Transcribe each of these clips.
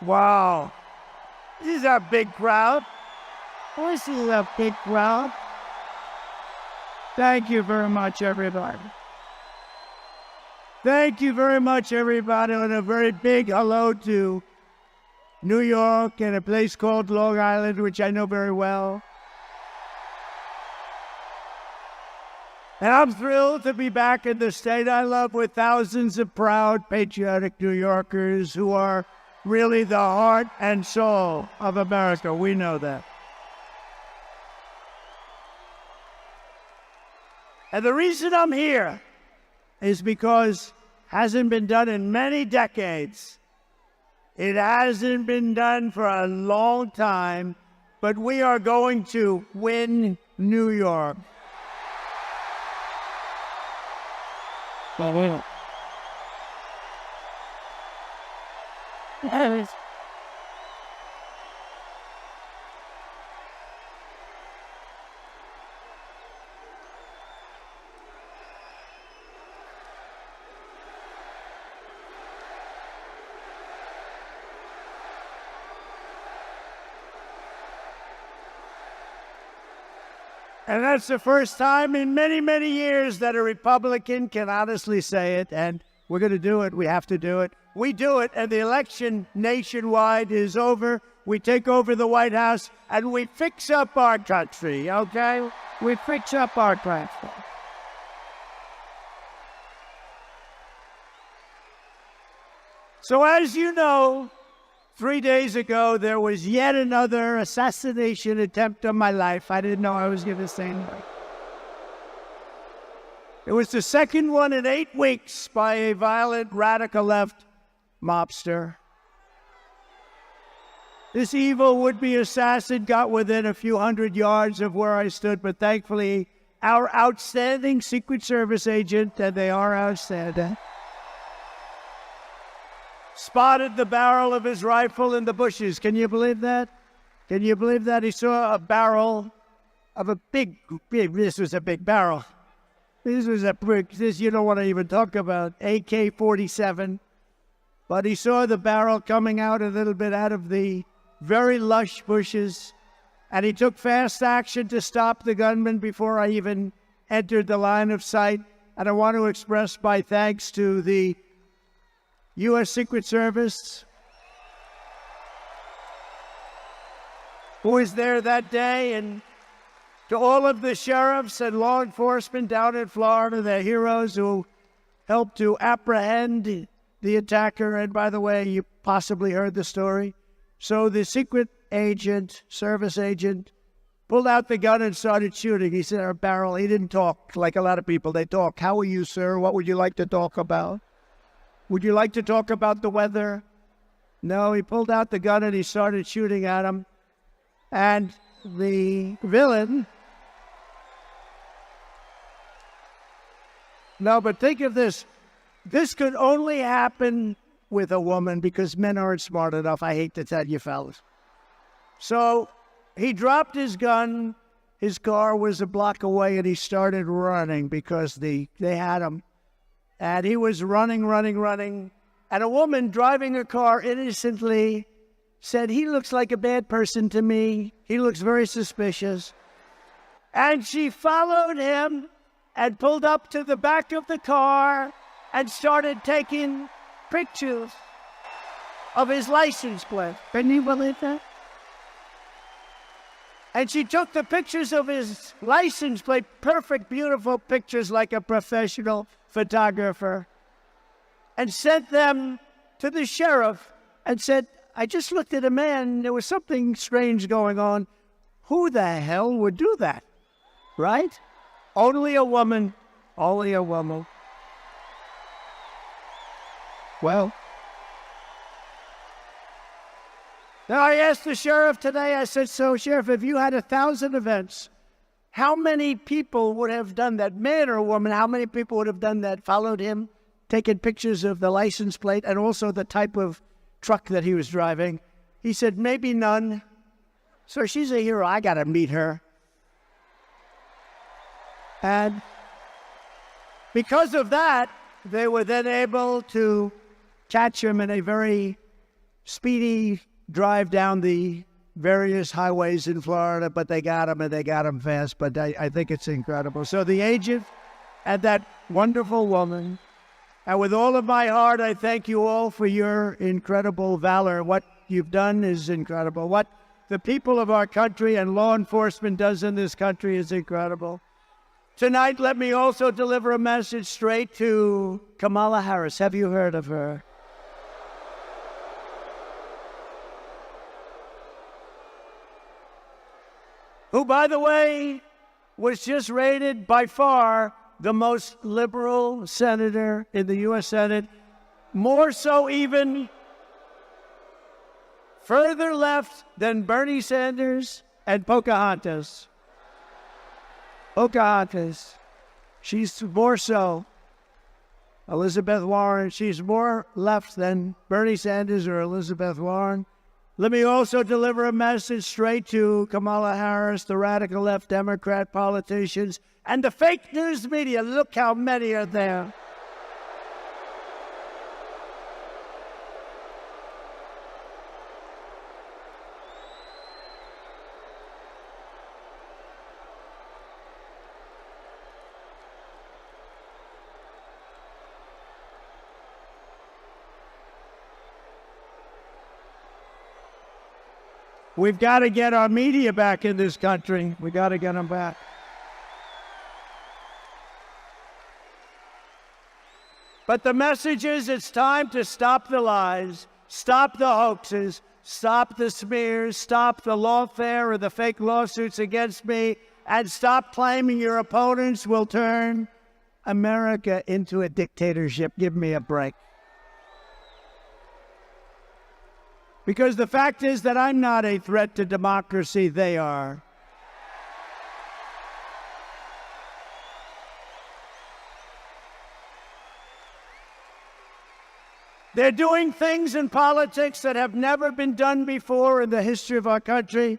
Wow. This is a big crowd. This is a big crowd. Thank you very much, everybody. Thank you very much, everybody, and a very big hello to New York and a place called Long Island, which I know very well. And I'm thrilled to be back in the state I love with thousands of proud, patriotic New Yorkers who are really the heart and soul of America. We know that. And the reason I'm here is because it hasn't been done in many decades. It hasn't been done for a long time, but we are going to win New York. And that's the first time in many, many years that a Republican can honestly say it, and we're going to do it. We have to do it. We do it, and the election nationwide is over. We take over the White House, and we fix up our country, okay? We fix up our country. So as you know, 3 days ago, there was yet another assassination attempt on my life. I didn't know I was going to say that. It was the second one in 8 weeks by a violent radical left mobster. This evil would-be assassin got within a few hundred yards of where I stood, but thankfully, our outstanding Secret Service agent, and they are outstanding, spotted the barrel of his rifle in the bushes. Can you believe that? Can you believe that? He saw a barrel of a big, this was a big barrel. This was a brick, this you don't want to even talk about, AK-47. But he saw the barrel coming out a little bit out of the very lush bushes, and he took fast action to stop the gunman before I even entered the line of sight. And I want to express my thanks to the U.S. Secret Service, who was there that day, and to all of the sheriffs and law enforcement down in Florida, the heroes who helped to apprehend the attacker. And by the way, you possibly heard the story. So the secret agent, service agent, pulled out the gun and started shooting. He said, our barrel, he didn't talk like a lot of people. They talk. How are you, sir? What would you like to talk about? Would you like to talk about the weather? No, he pulled out the gun and he started shooting at him. And the villain... No, but think of this. This could only happen with a woman because men aren't smart enough. I hate to tell you, fellas. So he dropped his gun. His car was a block away and he started running because they had him. And he was running. And a woman driving a car innocently said, he looks like a bad person to me. He looks very suspicious. And she followed him and pulled up to the back of the car and started taking pictures of his license plate. Can you believe that? And she took the pictures of his license plate, perfect, beautiful pictures like a professional photographer, and sent them to the sheriff and said, I just looked at a man, there was something strange going on. Who the hell would do that? Right? Only a woman. Only a woman. Well, now I asked the sheriff today, I said, so Sheriff, if you had 1,000 events, how many people would have done that? Man or woman, how many people would have done that, followed him, taken pictures of the license plate and also the type of truck that he was driving? He said, maybe none. So she's a hero. I got to meet her. And because of that, they were then able to catch him in a very speedy drive down the various highways in Florida, but they got him, and they got him fast. But I think it's incredible. So the agent and that wonderful woman, and with all of my heart, I thank you all for your incredible valor. What you've done is incredible. What the people of our country and law enforcement does in this country is incredible. Tonight, let me also deliver a message straight to Kamala Harris. Have you heard of her? Who, by the way, was just rated by far the most liberal senator in the U.S. Senate, more so even further left than Bernie Sanders and Pocahontas. Pocahontas. She's more so. Elizabeth Warren, she's more left than Bernie Sanders or Elizabeth Warren. Let me also deliver a message straight to Kamala Harris, the radical left Democrat politicians, and the fake news media. Look how many are there. We've got to get our media back in this country. We got to get them back. But the message is, it's time to stop the lies, stop the hoaxes, stop the smears, stop the lawfare or the fake lawsuits against me, and stop claiming your opponents will turn America into a dictatorship. Give me a break. Because the fact is that I'm not a threat to democracy, they are. They're doing things in politics that have never been done before in the history of our country.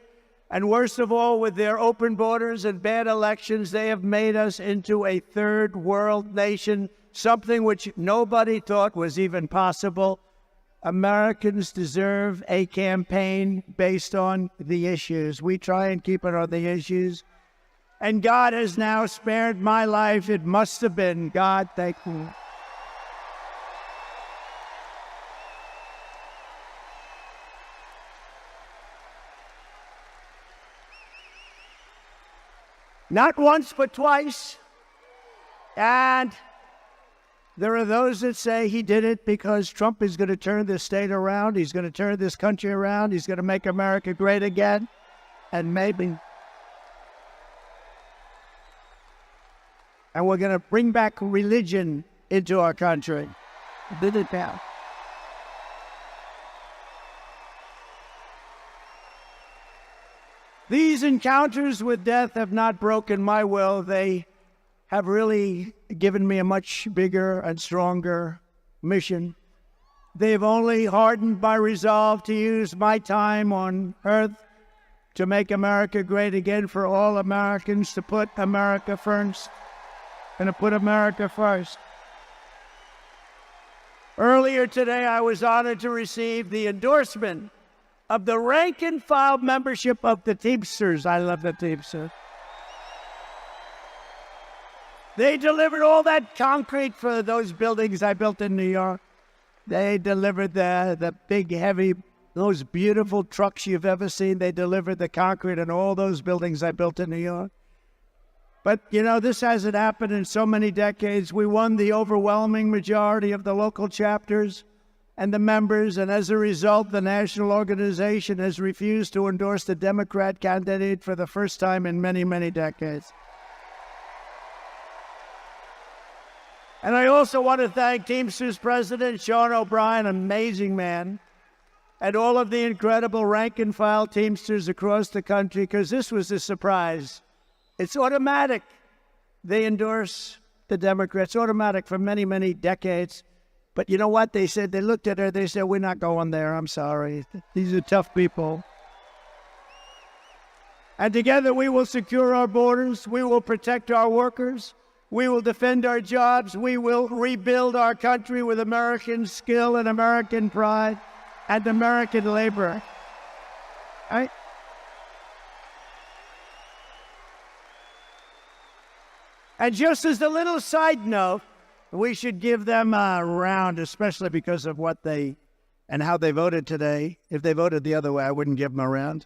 And worst of all, with their open borders and bad elections, they have made us into a third world nation, something which nobody thought was even possible. Americans deserve a campaign based on the issues. We try and keep it on the issues. And God has now spared my life. It must have been God. Thank you. Not once, but twice. And there are those that say he did it because Trump is going to turn this state around. He's going to turn this country around. He's going to make America great again. And maybe. And we're going to bring back religion into our country. Did it now. These encounters with death have not broken my will. They have really given me a much bigger and stronger mission. They've only hardened my resolve to use my time on earth to make America great again, for all Americans to put America first and to put America first. Earlier today, I was honored to receive the endorsement of the rank and file membership of the Teamsters. I love the Teamsters. They delivered all that concrete for those buildings I built in New York. They delivered the big, heavy, those beautiful trucks you've ever seen. They delivered the concrete in all those buildings I built in New York. But, you know, this hasn't happened in so many decades. We won the overwhelming majority of the local chapters and the members, and as a result, the national organization has refused to endorse the Democrat candidate for the first time in many, many decades. And I also want to thank Teamsters President Sean O'Brien, amazing man, and all of the incredible rank-and-file Teamsters across the country, because this was a surprise. It's automatic. They endorse the Democrats, automatic for many, many decades. But you know what? They said, they looked at her, they said, we're not going there, I'm sorry. These are tough people. And together we will secure our borders, we will protect our workers, we will defend our jobs. We will rebuild our country with American skill and American pride. and American labor. Right? And just as a little side note, we should give them a round, especially because of what they and how they voted today. If they voted the other way, I wouldn't give them a round.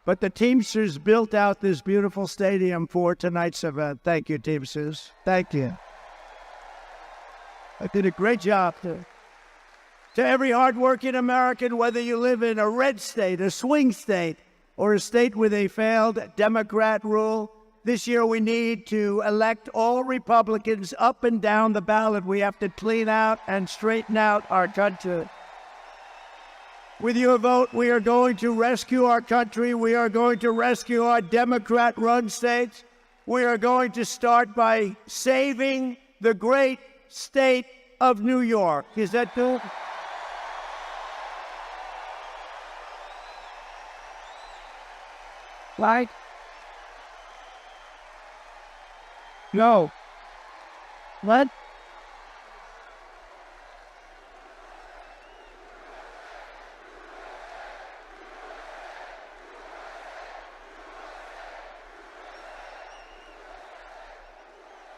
But the Teamsters built out this beautiful stadium for tonight's event. Thank you, Teamsters. Thank you. I did a great job. To every hardworking American, whether you live in a red state, a swing state, or a state with a failed Democrat rule, this year we need to elect all Republicans up and down the ballot. We have to clean out and straighten out our country. With your vote, we are going to rescue our country. We are going to rescue our Democrat-run states. We are going to start by saving the great state of New York. Is that good? Right? No. What?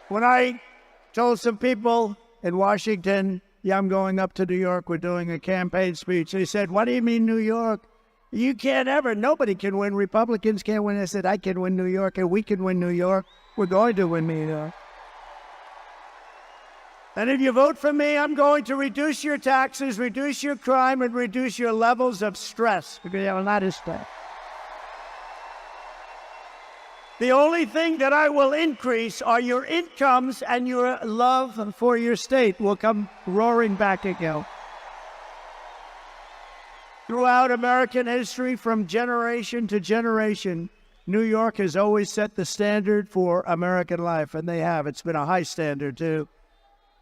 When I told some people in Washington, yeah, I'm going up to New York, we're doing a campaign speech, they said, what do you mean New York? You can't ever, nobody can win. Republicans can't win. I said, I can win New York, and we can win New York. We're going to win New York. And if you vote for me, I'm going to reduce your taxes, reduce your crime, and reduce your levels of stress. Because you have a lot of stress. The only thing that I will increase are your incomes, and your love for your state will come roaring back again. Throughout American history, from generation to generation, New York has always set the standard for American life, and they have. It's been a high standard, too.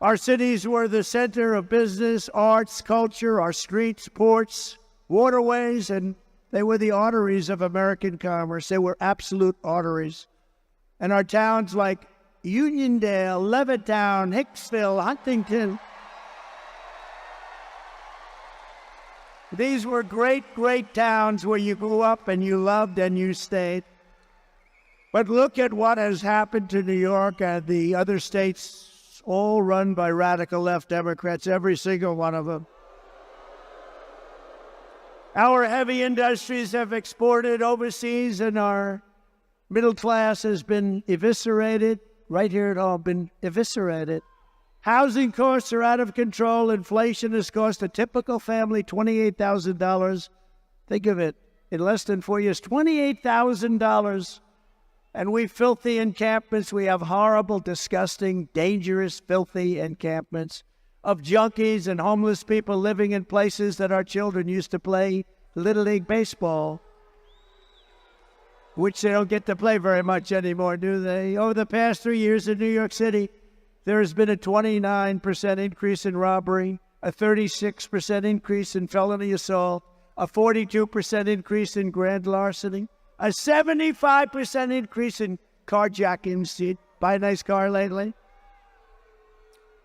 Our cities were the center of business, arts, culture, our streets, ports, waterways, and they were the arteries of American commerce. They were absolute arteries. And our towns like Uniondale, Levittown, Hicksville, Huntington, these were great, great towns where you grew up and you loved and you stayed. But look at what has happened to New York and the other states, all run by radical left Democrats, every single one of them. Our heavy industries have exported overseas, and our middle class has been eviscerated. Right here at home, been eviscerated. Housing costs are out of control. Inflation has cost a typical family $28,000. Think of it, in less than 4 years, $28,000. And we filthy encampments. We have horrible, disgusting, dangerous, filthy encampments of junkies and homeless people living in places that our children used to play Little League baseball, which they don't get to play very much anymore, do they? Over the past 3 years in New York City, there has been a 29% increase in robbery, a 36% increase in felony assault, a 42% increase in grand larceny, a 75% increase in carjackings. Did you buy a nice car lately?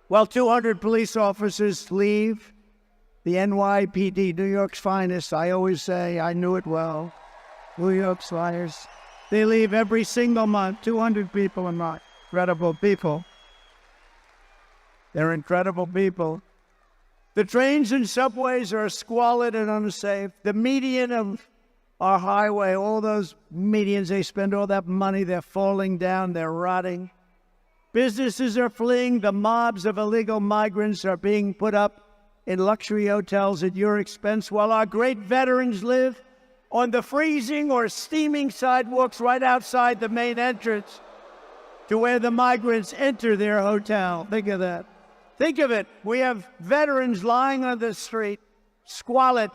Well, 200 police officers leave the NYPD, New York's finest. I always say, I knew it well. New York's finest. They leave every single month, 200 people a month. Incredible people. They're incredible people. The trains and subways are squalid and unsafe. The median of our highway, all those medians, they spend all that money, they're falling down, they're rotting. Businesses are fleeing. The mobs of illegal migrants are being put up in luxury hotels at your expense, while our great veterans live on the freezing or steaming sidewalks right outside the main entrance to where the migrants enter their hotel. Think of that. Think of it. We have veterans lying on the street, squalid,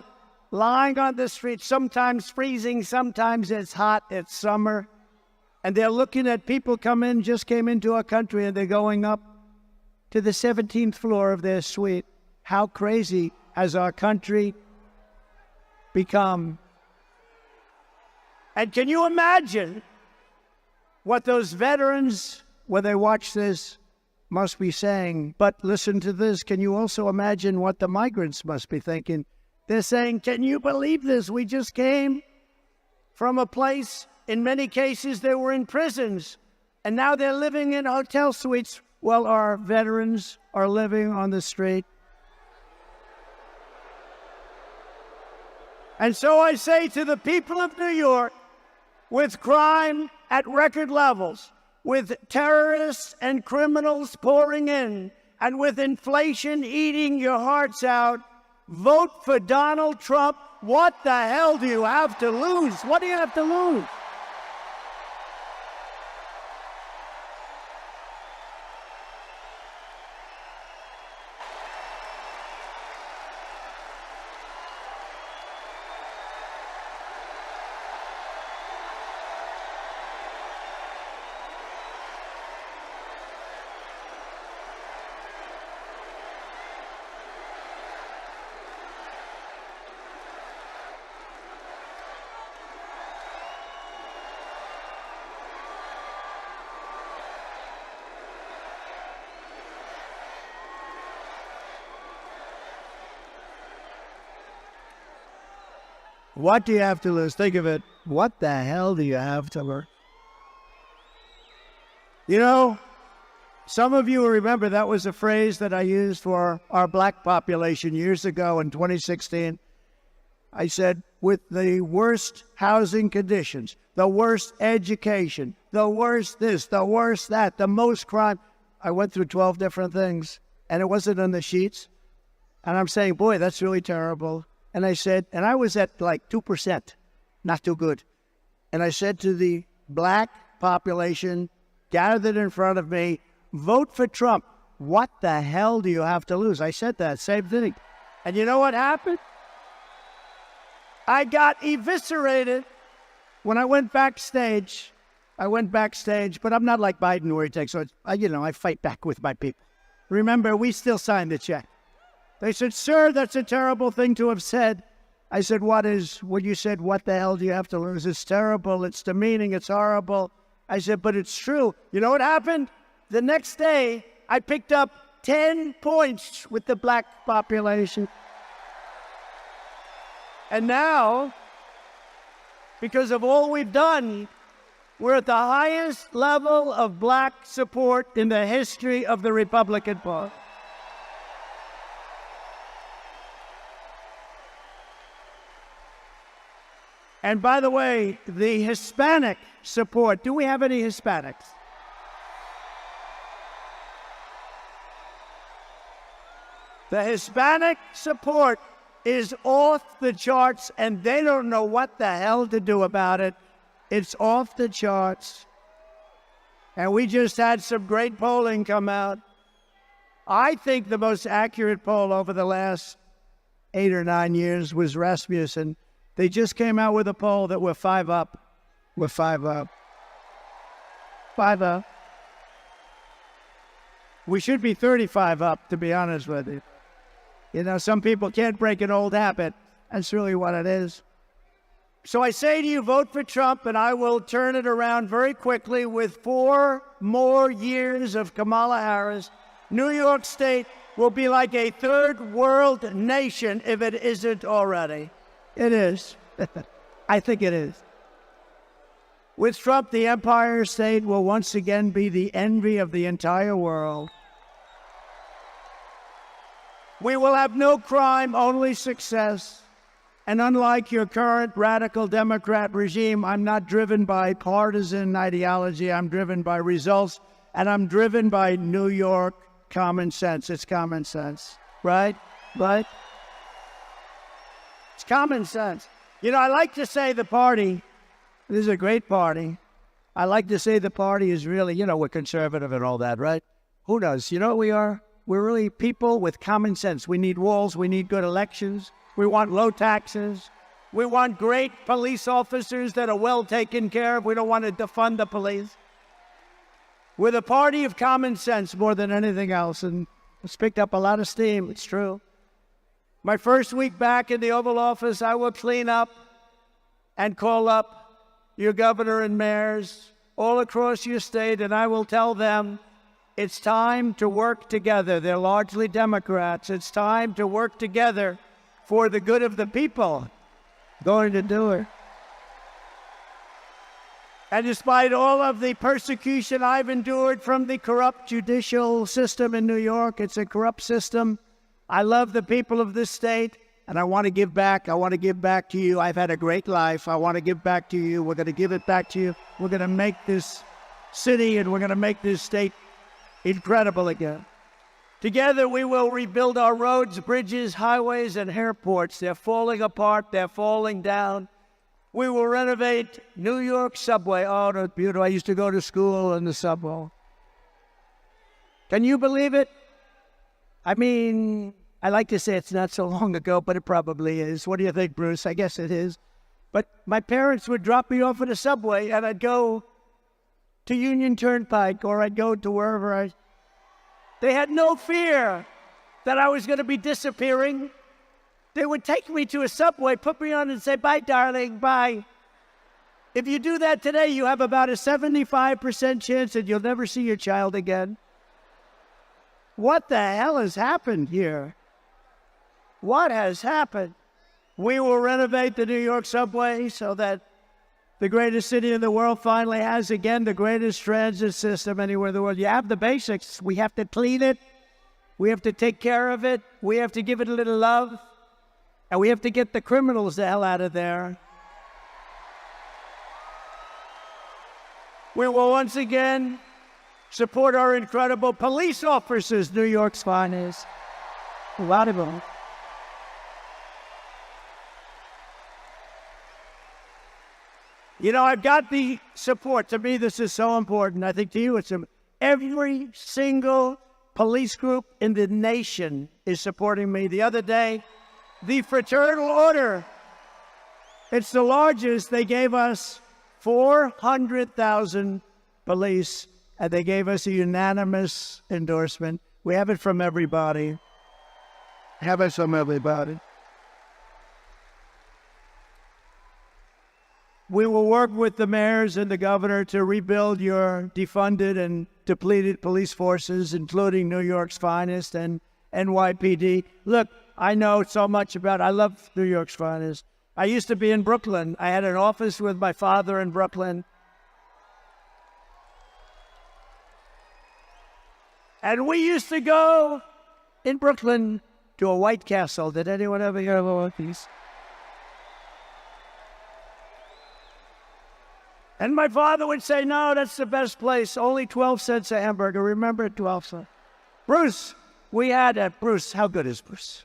lying on the street, sometimes freezing, sometimes it's hot, it's summer. And they're looking at people just came into our country, and they're going up to the 17th floor of their suite. How crazy has our country become? And can you imagine what those veterans, when they watch this, must be saying, but listen to this, can you also imagine what the migrants must be thinking? They're saying, can you believe this? We just came from a place, in many cases they were in prisons, and now they're living in hotel suites while our veterans are living on the street. And so I say to the people of New York, with crime at record levels, with terrorists and criminals pouring in, and with inflation eating your hearts out, vote for Donald Trump. What the hell do you have to lose? What do you have to lose? What do you have to lose? Think of it. What the hell do you have to lose? You know, some of you will remember that was a phrase that I used for our black population years ago in 2016. I said, with the worst housing conditions, the worst education, the worst this, the worst that, the most crime. I went through 12 different things, and it wasn't on the sheets. And I'm saying, boy, that's really terrible. And I said, and I was at like 2%, not too good. And I said to the black population gathered in front of me, vote for Trump. What the hell do you have to lose? I said that, same thing. And you know what happened? I got eviscerated when I went backstage. But I'm not like Biden where he takes, I fight back with my people. Remember, we still signed the check. They said, sir, that's a terrible thing to have said. I said, what you said, what the hell do you have to lose? It's terrible, it's demeaning, it's horrible. I said, but it's true. You know what happened? The next day, I picked up 10 points with the black population. And now, because of all we've done, we're at the highest level of black support in the history of the Republican Party. And by the way, the Hispanic support, do we have any Hispanics? The Hispanic support is off the charts, and they don't know what the hell to do about it. It's off the charts. And we just had some great polling come out. I think the most accurate poll over the last 8 or 9 years was Rasmussen. They just came out with a poll that we're 5 up. We're 5 up. 5 up. We should be 35 up, to be honest with you. You know, some people can't break an old habit. That's really what it is. So I say to you, vote for Trump, and I will turn it around very quickly with 4 more years of Kamala Harris. New York State will be like a third world nation if it isn't already. It is. I think it is. With Trump, the Empire State will once again be the envy of the entire world. We will have no crime, only success. And unlike your current radical Democrat regime, I'm not driven by partisan ideology. I'm driven by results, and I'm driven by New York common sense. It's common sense, right? Right? It's common sense. You know, I like to say the party, this is a great party. I like to say the party is really, we're conservative and all that, right? Who knows? You know what we are? We're really people with common sense. We need walls. We need good elections. We want low taxes. We want great police officers that are well taken care of. We don't want to defund the police. We're the party of common sense more than anything else, and it's picked up a lot of steam. It's true. My first week back in the Oval Office, I will clean up and call up your governor and mayors all across your state, and I will tell them it's time to work together. They're largely Democrats. It's time to work together for the good of the people. Going to do it. And despite all of the persecution I've endured from the corrupt judicial system in New York, it's a corrupt system. I love the people of this state, and I want to give back. I want to give back to you. I've had a great life. I want to give back to you. We're going to give it back to you. We're going to make this city and we're going to make this state incredible again. Together we will rebuild our roads, bridges, highways, and airports. They're falling apart. They're falling down. We will renovate New York subway. Oh, that's beautiful. I used to go to school in the subway. Can you believe it? I mean, I like to say it's not so long ago, but it probably is. What do you think, Bruce? I guess it is. But my parents would drop me off at a subway, and I'd go to Union Turnpike, or I'd go to wherever They had no fear that I was going to be disappearing. They would take me to a subway, put me on and say, bye, darling, bye. If you do that today, you have about a 75% chance that you'll never see your child again. What the hell has happened here? What has happened? We will renovate the New York subway so that the greatest city in the world finally has, again, the greatest transit system anywhere in the world. You have the basics. We have to clean it. We have to take care of it. We have to give it a little love. And we have to get the criminals the hell out of there. We will once again support our incredible police officers, New York's finest. A lot of them. You know, I've got the support. To me, this is so important. I think to you, it's every single police group in the nation is supporting me. The other day, the Fraternal Order, it's the largest. They gave us 400,000 police, and they gave us a unanimous endorsement. We have it from everybody. Have it from everybody. We will work with the mayors and the governor to rebuild your defunded and depleted police forces, including New York's finest and NYPD. Look, I know so much I love New York's finest. I used to be in Brooklyn. I had an office with my father in Brooklyn. And we used to go in Brooklyn to a White Castle. Did anyone ever hear of one of these? And my father would say, no, that's the best place. Only 12 cents a hamburger. Remember, 12 cents. Bruce, we had Bruce. How good is Bruce?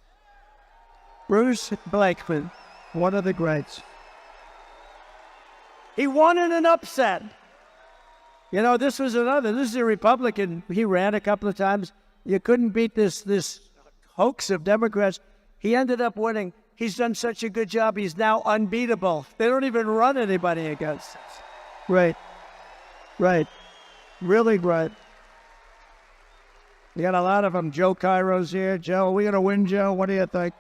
Bruce Blakeman, one of the greats. He won in an upset. You know, this is a Republican. He ran a couple of times. You couldn't beat this hoax of Democrats. He ended up winning. He's done such a good job. He's now unbeatable. They don't even run anybody against us. Right. Really great. You got a lot of them. Joe Cairo's here. Joe, are we going to win, Joe? What do you think?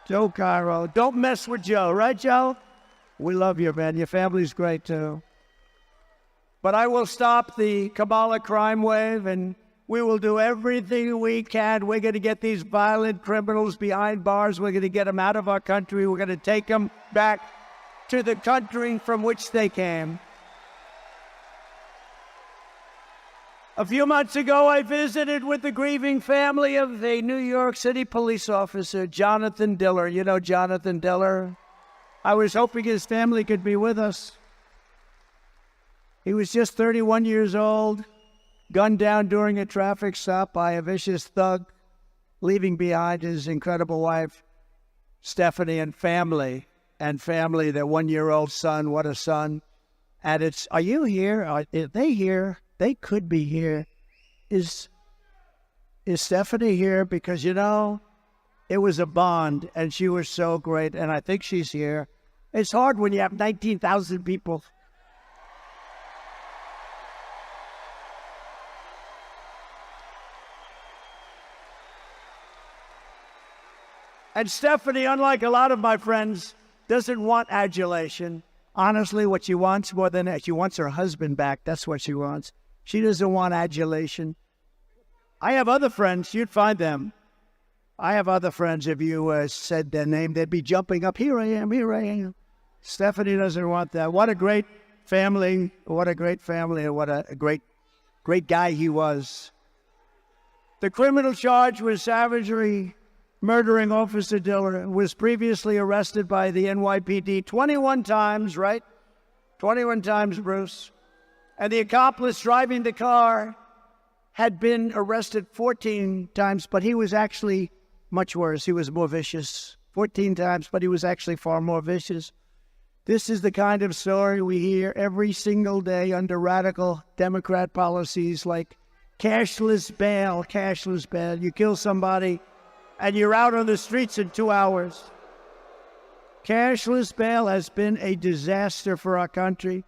Joe Cairo. Don't mess with Joe, right, Joe? We love you, man. Your family's great, too. But I will stop the Kamala crime wave, and we will do everything we can. We're going to get these violent criminals behind bars. We're going to get them out of our country. We're going to take them back to the country from which they came. A few months ago, I visited with the grieving family of a New York City police officer, Jonathan Diller. You know Jonathan Diller? I was hoping his family could be with us. He was just 31 years old, gunned down during a traffic stop by a vicious thug, leaving behind his incredible wife, Stephanie, and family, their one-year-old son. What a son. And are you here? Are they here? They could be here. Is Stephanie here? Because, you know, it was a bond, and she was so great, and I think she's here. It's hard when you have 19,000 people. And Stephanie, unlike a lot of my friends, doesn't want adulation. Honestly, what she wants more than that, she wants her husband back. That's what she wants. She doesn't want adulation. I have other friends. You'd find them. I have other friends. If you said their name, they'd be jumping up. Here I am. Here I am. Stephanie doesn't want that. What a great family. What a great family. And what a great guy he was. The criminal charge was savagery. Murdering Officer Diller, was previously arrested by the NYPD 21 times, right? 21 times, Bruce. And the accomplice driving the car had been arrested 14 times, but he was actually much worse. He was more vicious. 14 times, but he was actually far more vicious. This is the kind of story we hear every single day under radical Democrat policies like cashless bail, cashless bail. You kill somebody, and you're out on the streets in 2 hours. Cashless bail has been a disaster for our country.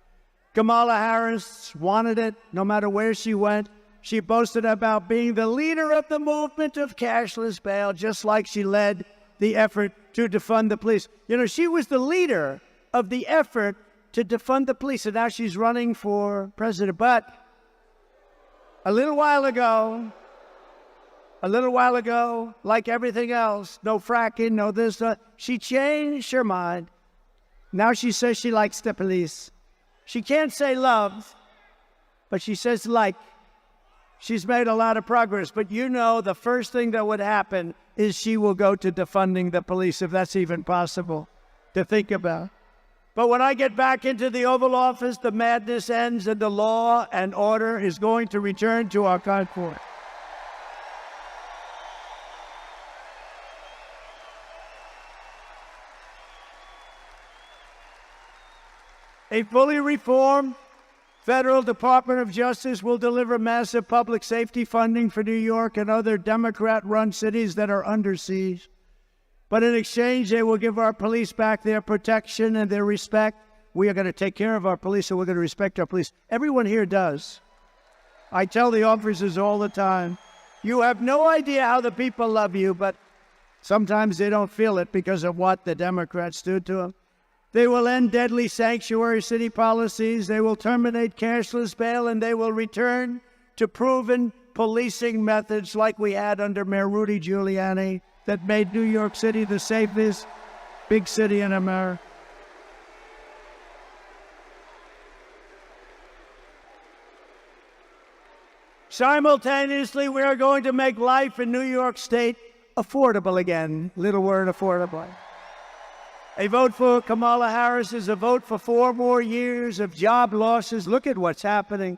Kamala Harris wanted it no matter where she went. She boasted about being the leader of the movement of cashless bail, just like she led the effort to defund the police. You know, she was the leader of the effort to defund the police, and now she's running for president. But a little while ago, like everything else, no fracking, no this, she changed her mind. Now she says she likes the police. She can't say love, but she says like. She's made a lot of progress, but you know the first thing that would happen is she will go to defunding the police, if that's even possible to think about. But when I get back into the Oval Office, the madness ends and the law and order is going to return to our country. A fully reformed Federal Department of Justice will deliver massive public safety funding for New York and other Democrat-run cities that are under siege. But in exchange, they will give our police back their protection and their respect. We are going to take care of our police, and we're going to respect our police. Everyone here does. I tell the officers all the time, you have no idea how the people love you, but sometimes they don't feel it because of what the Democrats do to them. They will end deadly sanctuary city policies. They will terminate cashless bail, and they will return to proven policing methods like we had under Mayor Rudy Giuliani that made New York City the safest big city in America. Simultaneously, we are going to make life in New York State affordable again. Little word, affordable. A vote for Kamala Harris is a vote for 4 more years of job losses. Look at what's happening.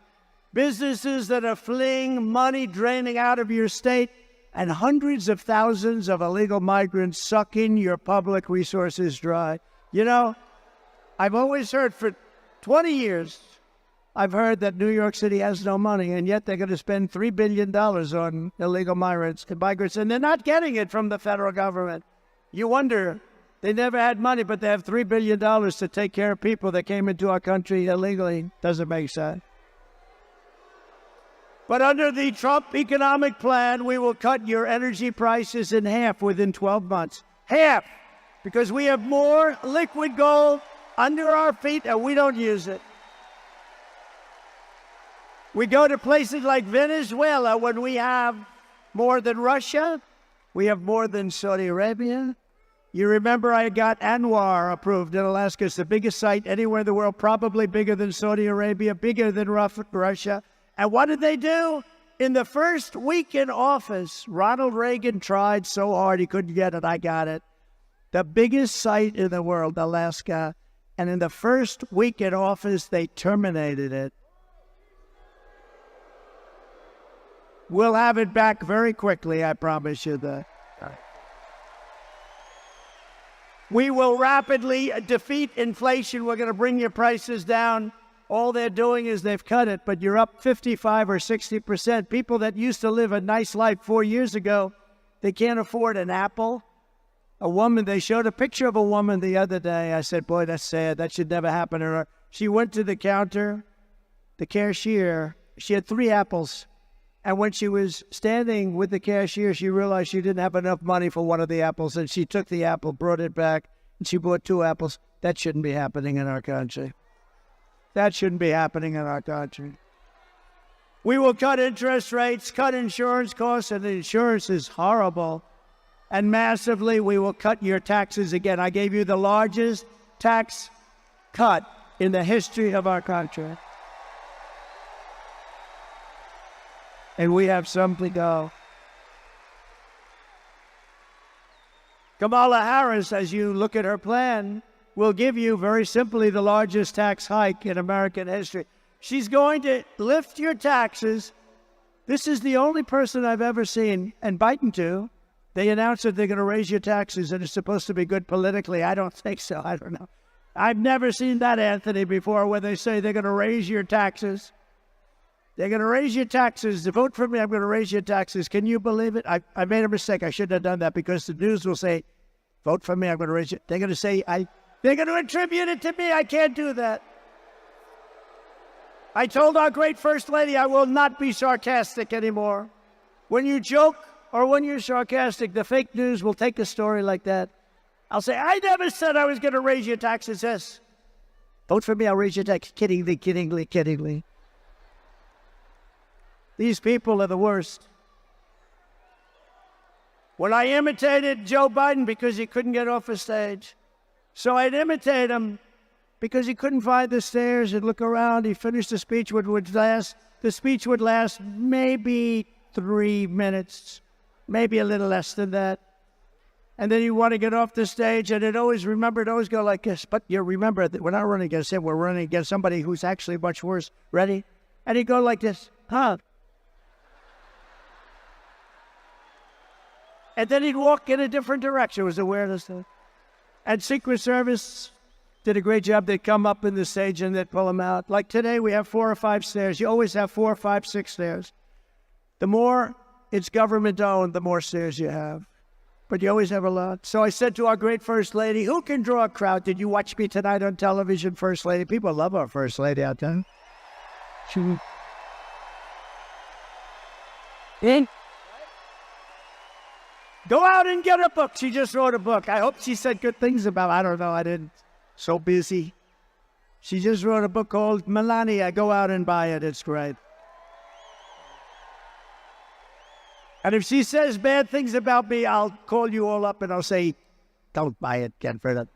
Businesses that are fleeing, money draining out of your state, and hundreds of thousands of illegal migrants sucking your public resources dry. You know, I've always heard for 20 years, I've heard that New York City has no money, and yet they're going to spend $3 billion on illegal migrants, and they're not getting it from the federal government. You wonder. They never had money, but they have $3 billion to take care of people that came into our country illegally. Doesn't make sense. But under the Trump economic plan, we will cut your energy prices in half within 12 months. Half! Because we have more liquid gold under our feet and we don't use it. We go to places like Venezuela when we have more than Russia. We have more than Saudi Arabia. You remember I got Anwar approved in Alaska. It's the biggest site anywhere in the world, probably bigger than Saudi Arabia, bigger than Russia. And what did they do? In the first week in office, Ronald Reagan tried so hard he couldn't get it. I got it. The biggest site in the world, Alaska. And in the first week in office, they terminated it. We'll have it back very quickly, I promise you that. We will rapidly defeat inflation. We're going to bring your prices down. All they're doing is they've cut it, but you're up 55 or 60%. People that used to live a nice life 4 years ago, they can't afford an apple. A woman, they showed a picture of a woman the other day. I said, boy, that's sad. That should never happen to her. She went to the counter, the cashier. She had 3 apples. And when she was standing with the cashier, she realized she didn't have enough money for one of the apples. And she took the apple, brought it back, and she bought 2 apples. That shouldn't be happening in our country. That shouldn't be happening in our country. We will cut interest rates, cut insurance costs, and insurance is horrible. And massively, we will cut your taxes again. I gave you the largest tax cut in the history of our country. And we have some to go. Kamala Harris, as you look at her plan, will give you, very simply, the largest tax hike in American history. She's going to lift your taxes. This is the only person I've ever seen, and Biden too. They announced that they're going to raise your taxes, and it's supposed to be good politically. I don't think so. I don't know. I've never seen that, Anthony, before, where they say they're going to raise your taxes. They're going to raise your taxes. To vote for me, I'm going to raise your taxes. Can you believe it? I made a mistake. I shouldn't have done that, because the news will say, vote for me, I'm going to raise it. They're going to say, they're going to attribute it to me. I can't do that. I told our great First Lady I will not be sarcastic anymore. When you joke or when you're sarcastic, the fake news will take a story like that. I'll say, I never said I was going to raise your taxes. Yes. Vote for me, I'll raise your taxes. Kiddingly. These people are the worst. When I imitated Joe Biden because he couldn't get off the stage, so I'd imitate him because he couldn't find the stairs and look around. He finished the speech the speech would last maybe 3 minutes, maybe a little less than that. And then you want to get off the stage, and it always go like this. But you remember that we're not running against him. We're running against somebody who's actually much worse. Ready? And he'd go like this, huh? And then he'd walk in a different direction. It was the weirdest thing. And Secret Service did a great job. They'd come up in the stage and they'd pull him out. Like today, we have 4 or 5 stairs. You always have 4, 5, 6 stairs. The more it's government-owned, the more stairs you have. But you always have a lot. So I said to our great First Lady, who can draw a crowd? Did you watch me tonight on television, First Lady? People love our First Lady out there. Go out and get a book. She just wrote a book. I hope she said good things about it. I don't know. I didn't. So busy. She just wrote a book called Melania. Go out and buy it. It's great. And if she says bad things about me, I'll call you all up and I'll say, don't buy it, get rid of it.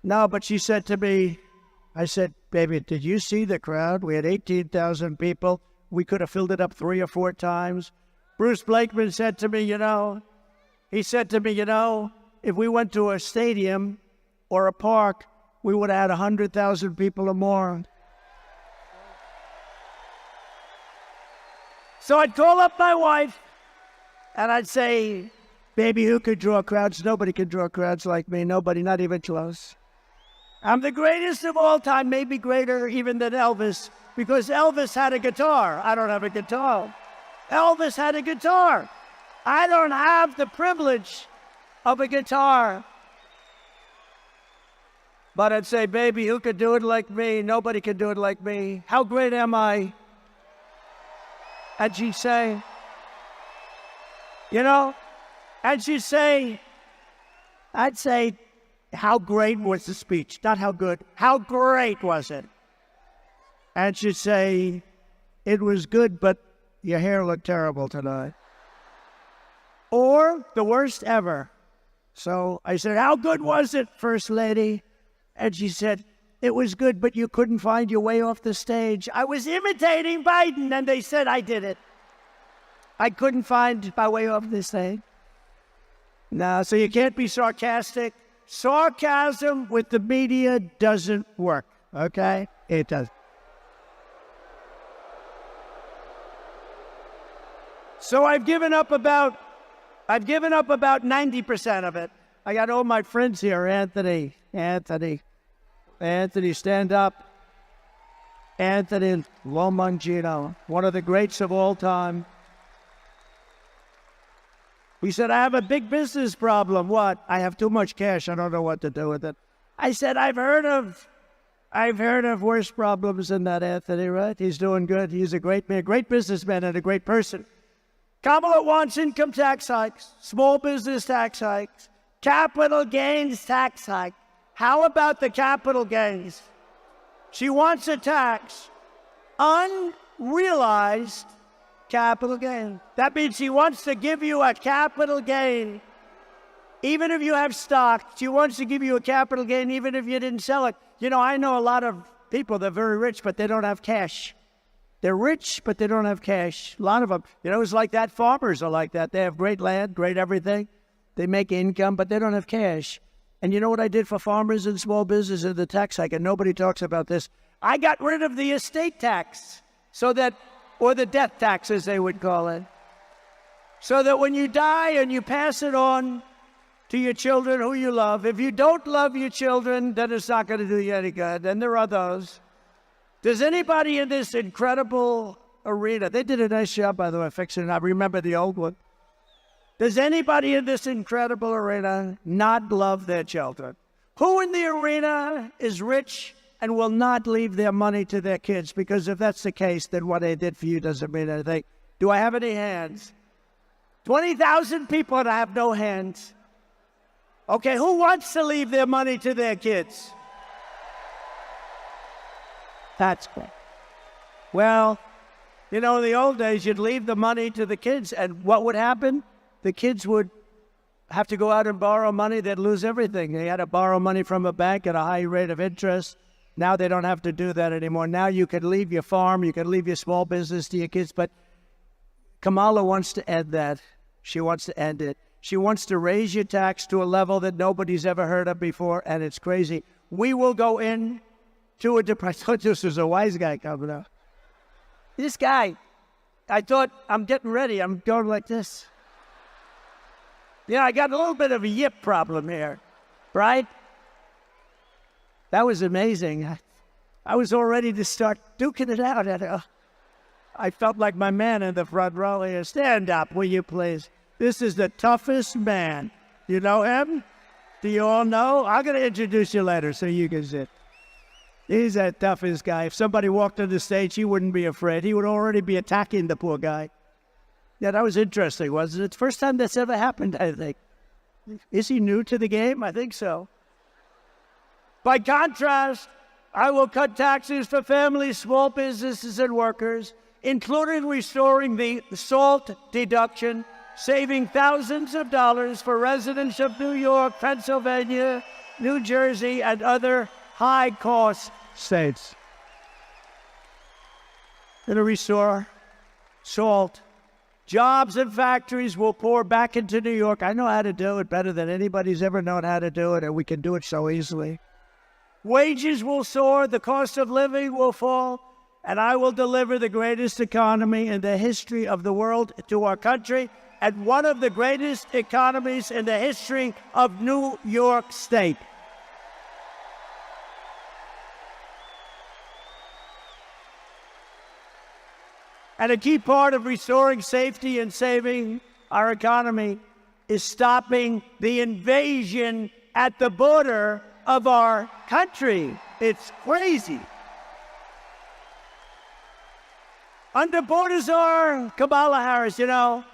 No, but she said to me, I said, baby, did you see the crowd? We had 18,000 people. We could have filled it up 3 or 4 times. Bruce Blakeman said to me, if we went to a stadium or a park, we would have had 100,000 people or more. So I'd call up my wife and I'd say, baby, who could draw crowds? Nobody can draw crowds like me. Nobody, not even close. I'm the greatest of all time, maybe greater even than Elvis, because Elvis had a guitar. I don't have a guitar. Elvis had a guitar. I don't have the privilege of a guitar. But I'd say, baby, who could do it like me? Nobody can do it like me. How great am I? And she'd say, and she'd say, I'd say, how great was the speech? Not how good. How great was it? And she'd say, it was good, but your hair looked terrible tonight. Or the worst ever. So I said, how good was it, First Lady? And she said, it was good, but you couldn't find your way off the stage. I was imitating Biden, and they said I did it. I couldn't find my way off the stage. No, so you can't be sarcastic. Sarcasm with the media doesn't work, okay? It doesn't. So I've given up about 90% of it. I got all my friends here. Anthony, stand up. Anthony Lomangino, one of the greats of all time. He said, I have a big business problem. What? I have too much cash. I don't know what to do with it. I said, I've heard of worse problems than that, Anthony, right? He's doing good. He's a great man, great businessman, and a great person. Kamala wants income tax hikes, small business tax hikes, capital gains tax hike. How about the capital gains? She wants a tax realized capital gain. That means he wants to give you a capital gain. Even if you have stock, she wants to give you a capital gain even if you didn't sell it. You know, I know a lot of people, they're very rich, but they don't have cash. They're rich, but they don't have cash. A lot of them, you know, it's like that. Farmers are like that. They have great land, great everything. They make income, but they don't have cash. And you know what I did for farmers and small business in the tax hike? And nobody talks about this. I got rid of the estate tax, so that, or the death tax, as they would call it, so that when you die and you pass it on to your children who you love, if you don't love your children, then it's not going to do you any good. And there are those. Does anybody in this incredible arena, they did a nice job, by the way, fixing it. I remember the old one. Does anybody in this incredible arena not love their children? Who in the arena is rich and will not leave their money to their kids? Because if that's the case, then what they did for you doesn't mean anything. Do I have any hands? 20,000 people and I have no hands. Okay, who wants to leave their money to their kids? That's great. Well, you know, in the old days, you'd leave the money to the kids, and what would happen? The kids would have to go out and borrow money. They'd lose everything. They had to borrow money from a bank at a high rate of interest. Now they don't have to do that anymore. Now you could leave your farm, you could leave your small business to your kids, but Kamala wants to end that. She wants to end it. She wants to raise your tax to a level that nobody's ever heard of before, and it's crazy. We will go in to a depression. I thought this was a wise guy coming up. This guy, I thought, I'm getting ready. I'm going like this. Yeah, I got a little bit of a yip problem here, right? That was amazing. I was all ready to start duking it out. I felt like my man in the front row here. Stand up, will you please? This is the toughest man. You know him? Do you all know? I'm going to introduce you later so you can sit. He's the toughest guy. If somebody walked on the stage, he wouldn't be afraid. He would already be attacking the poor guy. Yeah, that was interesting, wasn't it? It's the first time that's ever happened, I think. Is he new to the game? I think so. By contrast, I will cut taxes for families, small businesses, and workers, including restoring the SALT deduction, saving thousands of dollars for residents of New York, Pennsylvania, New Jersey, and other high-cost states. Going to restore SALT. Jobs and factories will pour back into New York. I know how to do it better than anybody's ever known how to do it, and we can do it so easily. Wages will soar, the cost of living will fall, and I will deliver the greatest economy in the history of the world to our country, and one of the greatest economies in the history of New York State. And a key part of restoring safety and saving our economy is stopping the invasion at the border of our country. It's crazy. Under border czar Kamala Harris, you know,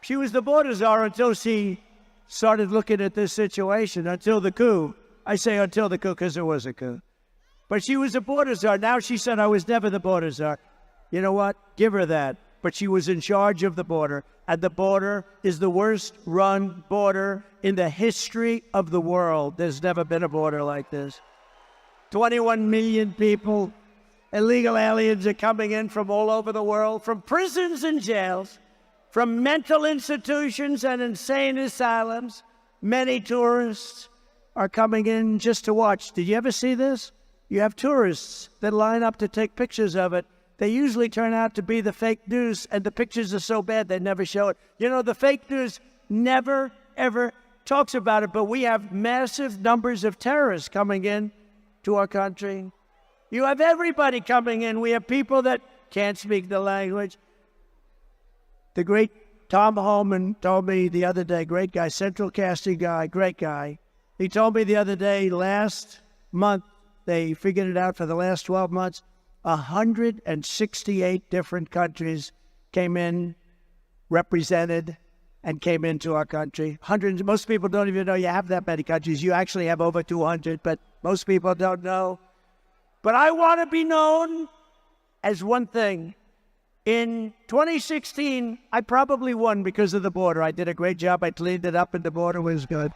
she was the border czar until she started looking at this situation, until the coup. I say until the coup because there was a coup. But she was a border czar. Now she said, I was never the border czar. You know what? Give her that. But she was in charge of the border, and the border is the worst-run border in the history of the world. There's never been a border like this. 21 million people, illegal aliens are coming in from all over the world, from prisons and jails, from mental institutions and insane asylums. Many tourists are coming in just to watch. Did you ever see this? You have tourists that line up to take pictures of it. They usually turn out to be the fake news, and the pictures are so bad they never show it. You know, the fake news never, ever talks about it, but we have massive numbers of terrorists coming in to our country. You have everybody coming in. We have people that can't speak the language. The great Tom Holman told me the other day, great guy, central casting guy, great guy. He told me the other day, last month, they figured it out for the last 12 months, 168 different countries came in, represented, and came into our country. Hundreds. Most people don't even know you have that many countries. You actually have over 200, but most people don't know. But I want to be known as one thing. In 2016, I probably won because of the border. I did a great job. I cleaned it up and the border was good.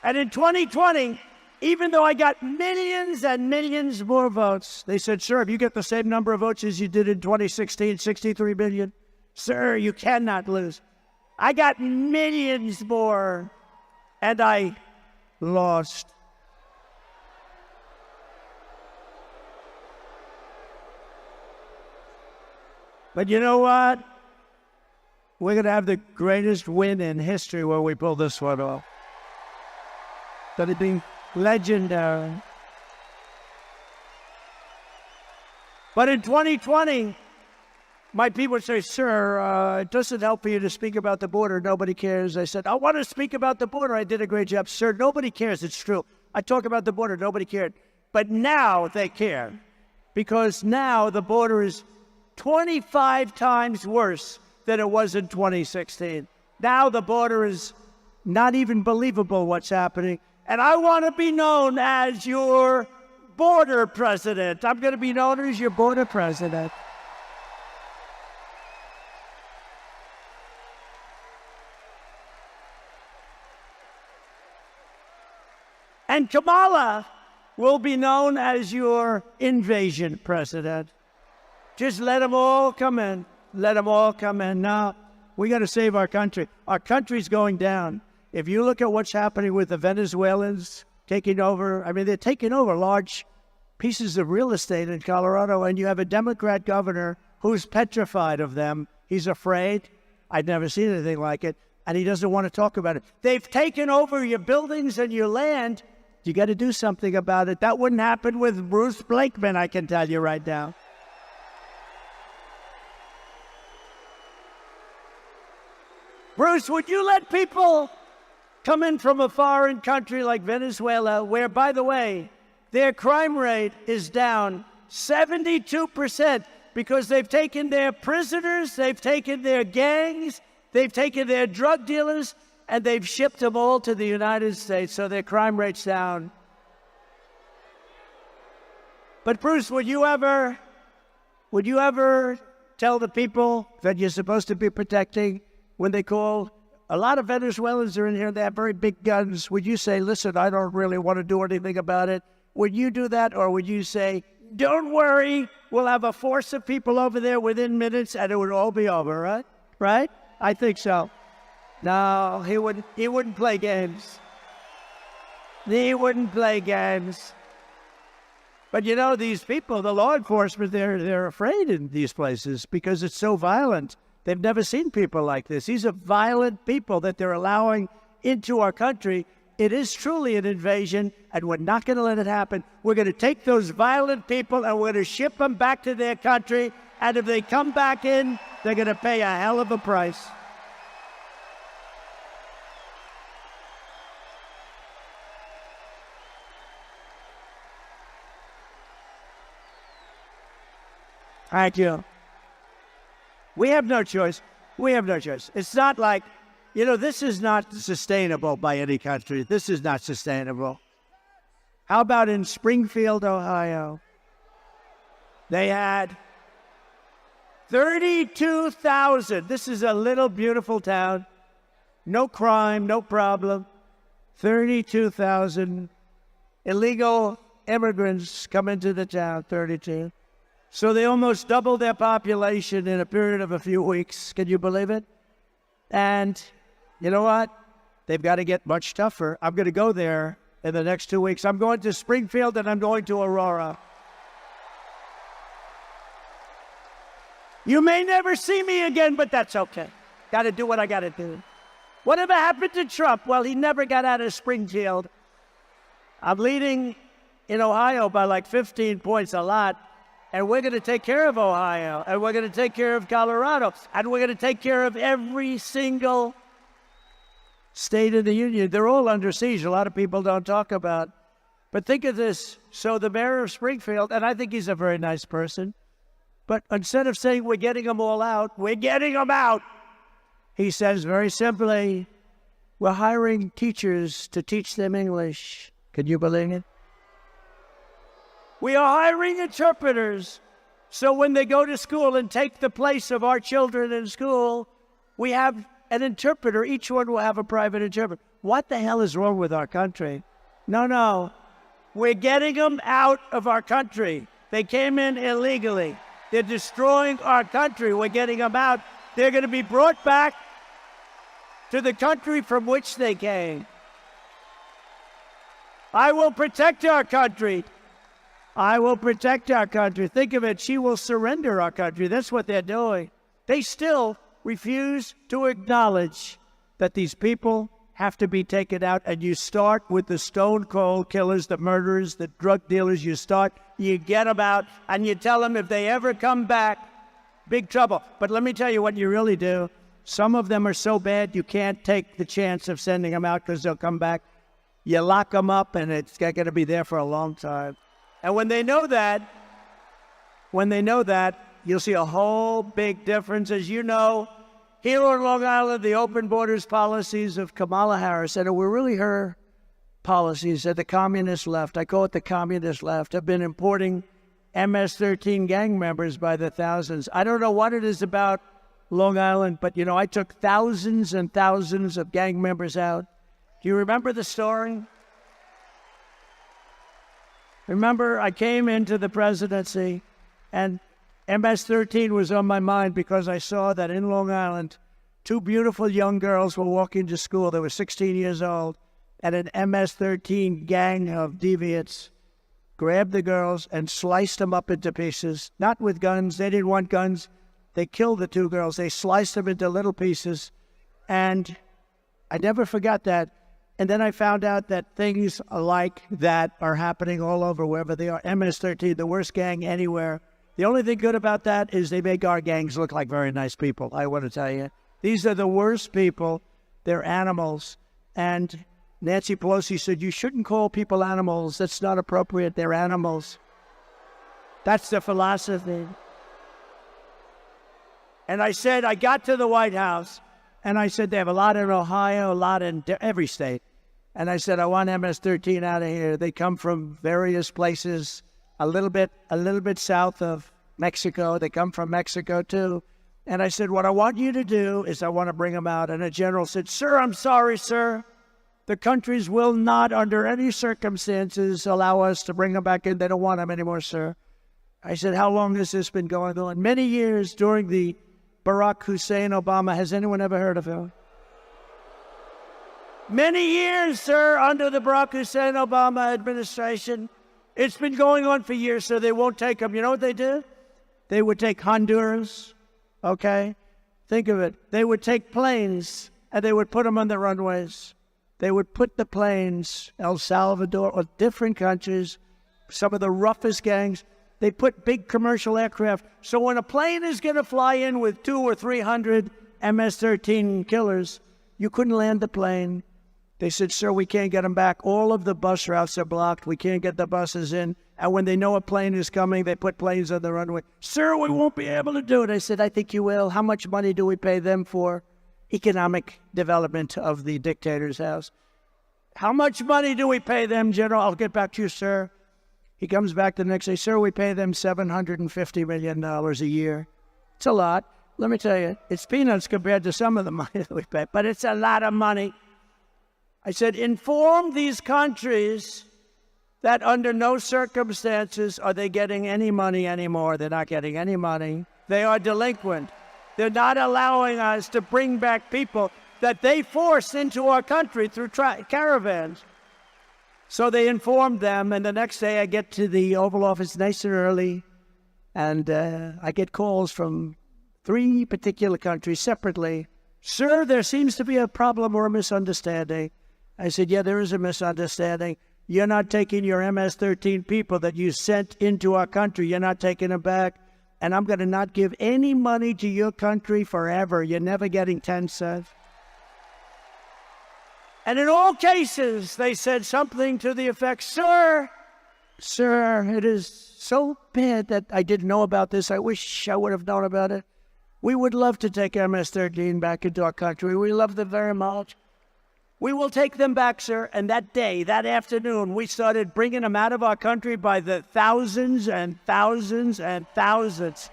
And in 2020, even though I got millions and millions more votes, they said, sir, if you get the same number of votes as you did in 2016, 63 million, sir, you cannot lose. I got millions more, and I lost. But you know what? We're going to have the greatest win in history when we pull this one off. Going to be legendary. But in 2020, my people would say, sir, it doesn't help for you to speak about the border. Nobody cares. I said, I want to speak about the border. I did a great job. Sir, nobody cares. It's true. I talk about the border. Nobody cared. But now they care. Because now the border is 25 times worse than it was in 2016. Now the border is not even believable what's happening. And I want to be known as your border president. I'm going to be known as your border president. And Kamala will be known as your invasion president. Just let them all come in. Let them all come in. Now, we got to save our country. Our country's going down. If you look at what's happening with the Venezuelans taking over, I mean, they're taking over large pieces of real estate in Colorado, and you have a Democrat governor who's petrified of them. He's afraid. I've never seen anything like it, and he doesn't want to talk about it. They've taken over your buildings and your land. You got to do something about it. That wouldn't happen with Bruce Blakeman, I can tell you right now. Bruce, would you let people come in from a foreign country like Venezuela, where, by the way, their crime rate is down 72% because they've taken their prisoners, they've taken their gangs, they've taken their drug dealers, and they've shipped them all to the United States, so their crime rate's down. But Bruce, would you ever tell the people that you're supposed to be protecting when they call? A lot of Venezuelans are in here, they have very big guns. Would you say, listen, I don't really want to do anything about it? Would you do that? Or would you say, don't worry, we'll have a force of people over there within minutes and it would all be over, right? Right? I think so. No, he wouldn't play games. He wouldn't play games. But you know, these people, the law enforcement, they're afraid in these places because it's so violent. They've never seen people like this. These are violent people that they're allowing into our country. It is truly an invasion, and we're not going to let it happen. We're going to take those violent people and we're going to ship them back to their country. And if they come back in, they're going to pay a hell of a price. Thank you. We have no choice. We have no choice. It's not like, you know, this is not sustainable by any country. This is not sustainable. How about in Springfield, Ohio? They had 32,000. This is a little beautiful town. No crime, no problem. 32,000 illegal immigrants come into the town, 32. So they almost doubled their population in a period of a few weeks. Can you believe it? And you know what? They've got to get much tougher. I'm going to go there in the next 2 weeks. I'm going to Springfield and I'm going to Aurora. You may never see me again, but that's okay. Got to do what I got to do. Whatever happened to Trump? Well, he never got out of Springfield. I'm leading in Ohio by like 15 points, a lot. And we're going to take care of Ohio, and we're going to take care of Colorado, and we're going to take care of every single state in the union. They're all under siege. A lot of people don't talk about. But think of this. So the mayor of Springfield, and I think he's a very nice person, but instead of saying we're getting them all out, we're getting them out, he says very simply, we're hiring teachers to teach them English. Can you believe it? We are hiring interpreters. So when they go to school and take the place of our children in school, we have an interpreter. Each one will have a private interpreter. What the hell is wrong with our country? No. We're getting them out of our country. They came in illegally. They're destroying our country. We're getting them out. They're going to be brought back to the country from which they came. I will protect our country. I will protect our country. Think of it. She will surrender our country. That's what they're doing. They still refuse to acknowledge that these people have to be taken out. And you start with the stone cold killers, the murderers, the drug dealers. You get them out, and you tell them if they ever come back, big trouble. But let me tell you what you really do. Some of them are so bad you can't take the chance of sending them out because they'll come back. You lock them up, and it's going to be there for a long time. And when they know that, you'll see a whole big difference. As you know, here on Long Island, the open borders policies of Kamala Harris, and it were really her policies that the communist left, I call it the communist left, have been importing MS-13 gang members by the thousands. I don't know what it is about Long Island, but, I took thousands and thousands of gang members out. Do you remember the story? Remember, I came into the presidency, and MS-13 was on my mind because I saw that in Long Island, two beautiful young girls were walking to school. They were 16 years old, and an MS-13 gang of deviants grabbed the girls and sliced them up into pieces, not with guns. They didn't want guns. They killed the two girls. They sliced them into little pieces, and I never forgot that. And then I found out that things like that are happening all over, wherever they are. MS-13, the worst gang anywhere. The only thing good about that is they make our gangs look like very nice people, I want to tell you. These are the worst people. They're animals. And Nancy Pelosi said, you shouldn't call people animals. That's not appropriate. They're animals. That's the philosophy. And I said, I got to the White House, and I said, they have a lot in Ohio, a lot in every state. And I said, I want MS-13 out of here. They come from various places, a little bit south of Mexico. They come from Mexico, too. And I said, what I want you to do is I want to bring them out. And a general said, sir, I'm sorry, sir. The countries will not, under any circumstances, allow us to bring them back in. They don't want them anymore, sir. I said, how long has this been going on? Many years during the Barack Hussein Obama. Has anyone ever heard of him? Many years, sir, under the Barack Hussein Obama administration. It's been going on for years, so they won't take them. You know what they did? They would take Honduras, okay? Think of it. They would take planes, and they would put them on the runways. They would put the planes, El Salvador, or different countries, some of the roughest gangs. They put big commercial aircraft. So when a plane is going to fly in with 200 or 300 MS-13 killers, you couldn't land the plane. They said, sir, we can't get them back. All of the bus routes are blocked. We can't get the buses in. And when they know a plane is coming, they put planes on the runway. Sir, we won't be able to do it. I said, I think you will. How much money do we pay them for? Economic development of the dictator's house. How much money do we pay them, General? I'll get back to you, sir. He comes back the next day, sir, we pay them $750 million a year. It's a lot. Let me tell you, it's peanuts compared to some of the money that we pay, but it's a lot of money. I said, inform these countries that under no circumstances are they getting any money anymore. They're not getting any money. They are delinquent. They're not allowing us to bring back people that they forced into our country through caravans. So they informed them, and the next day I get to the Oval Office nice and early, and I get calls from 3 particular countries separately. Sir, there seems to be a problem or a misunderstanding. I said, yeah, there is a misunderstanding. You're not taking your MS-13 people that you sent into our country. You're not taking them back, and I'm going to not give any money to your country forever. You're never getting 10 cents. And in all cases, they said something to the effect, sir, it is so bad that I didn't know about this. I wish I would have known about it. We would love to take MS-13 back into our country. We love them very much. We will take them back, sir. And that day, that afternoon, we started bringing them out of our country by the thousands and thousands and thousands.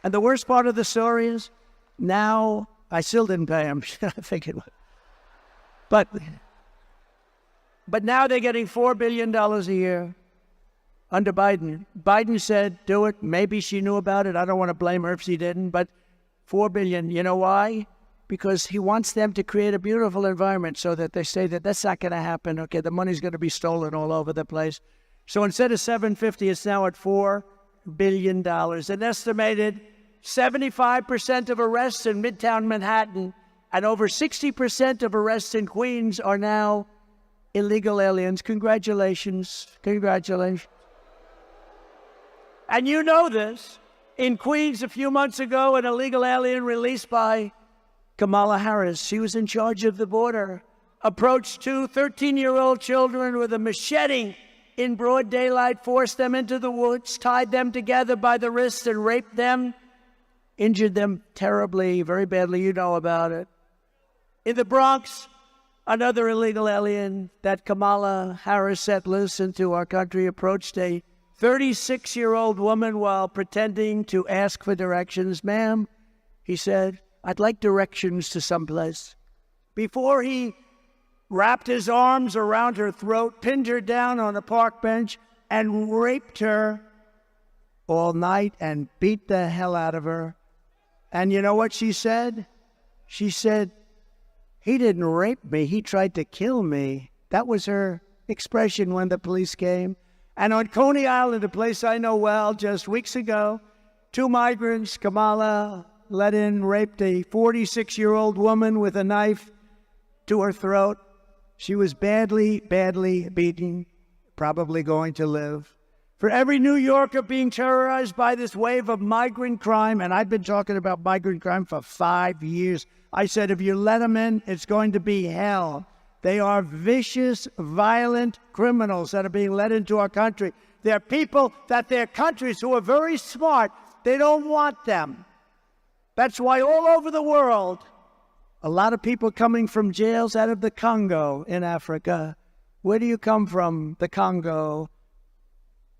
And the worst part of the story is, now, I still didn't pay them. I figured, but now they're getting $4 billion a year under Biden. Biden said, do it. Maybe she knew about it. I don't want to blame her if she didn't, but $4 billion. You know why? Because he wants them to create a beautiful environment so that they say that that's not going to happen. Okay, the money's going to be stolen all over the place. So instead of $750, it's now at $4 billion. An estimated 75% of arrests in Midtown Manhattan and over 60% of arrests in Queens are now illegal aliens. Congratulations. Congratulations. And you know this. In Queens a few months ago, an illegal alien released by Kamala Harris, she was in charge of the border, approached two 13-year-old children with a machete in broad daylight, forced them into the woods, tied them together by the wrists and raped them, injured them terribly, very badly. You know about it. In the Bronx, another illegal alien that Kamala Harris set loose into our country approached a 36-year-old woman while pretending to ask for directions. Ma'am, he said, I'd like directions to someplace. Before he wrapped his arms around her throat, pinned her down on a park bench, and raped her all night and beat the hell out of her. And you know what she said? She said, he didn't rape me, he tried to kill me. That was her expression when the police came. And on Coney Island, a place I know well, just weeks ago, two migrants, Kamala let in, raped a 46-year-old woman with a knife to her throat. She was badly, badly beaten, probably going to live. For every New Yorker being terrorized by this wave of migrant crime, and I've been talking about migrant crime for 5 years, I said, if you let them in, it's going to be hell. They are vicious, violent criminals that are being let into our country. They're people that their countries who are very smart, they don't want them. That's why all over the world, a lot of people coming from jails out of the Congo in Africa. Where do you come from? The Congo.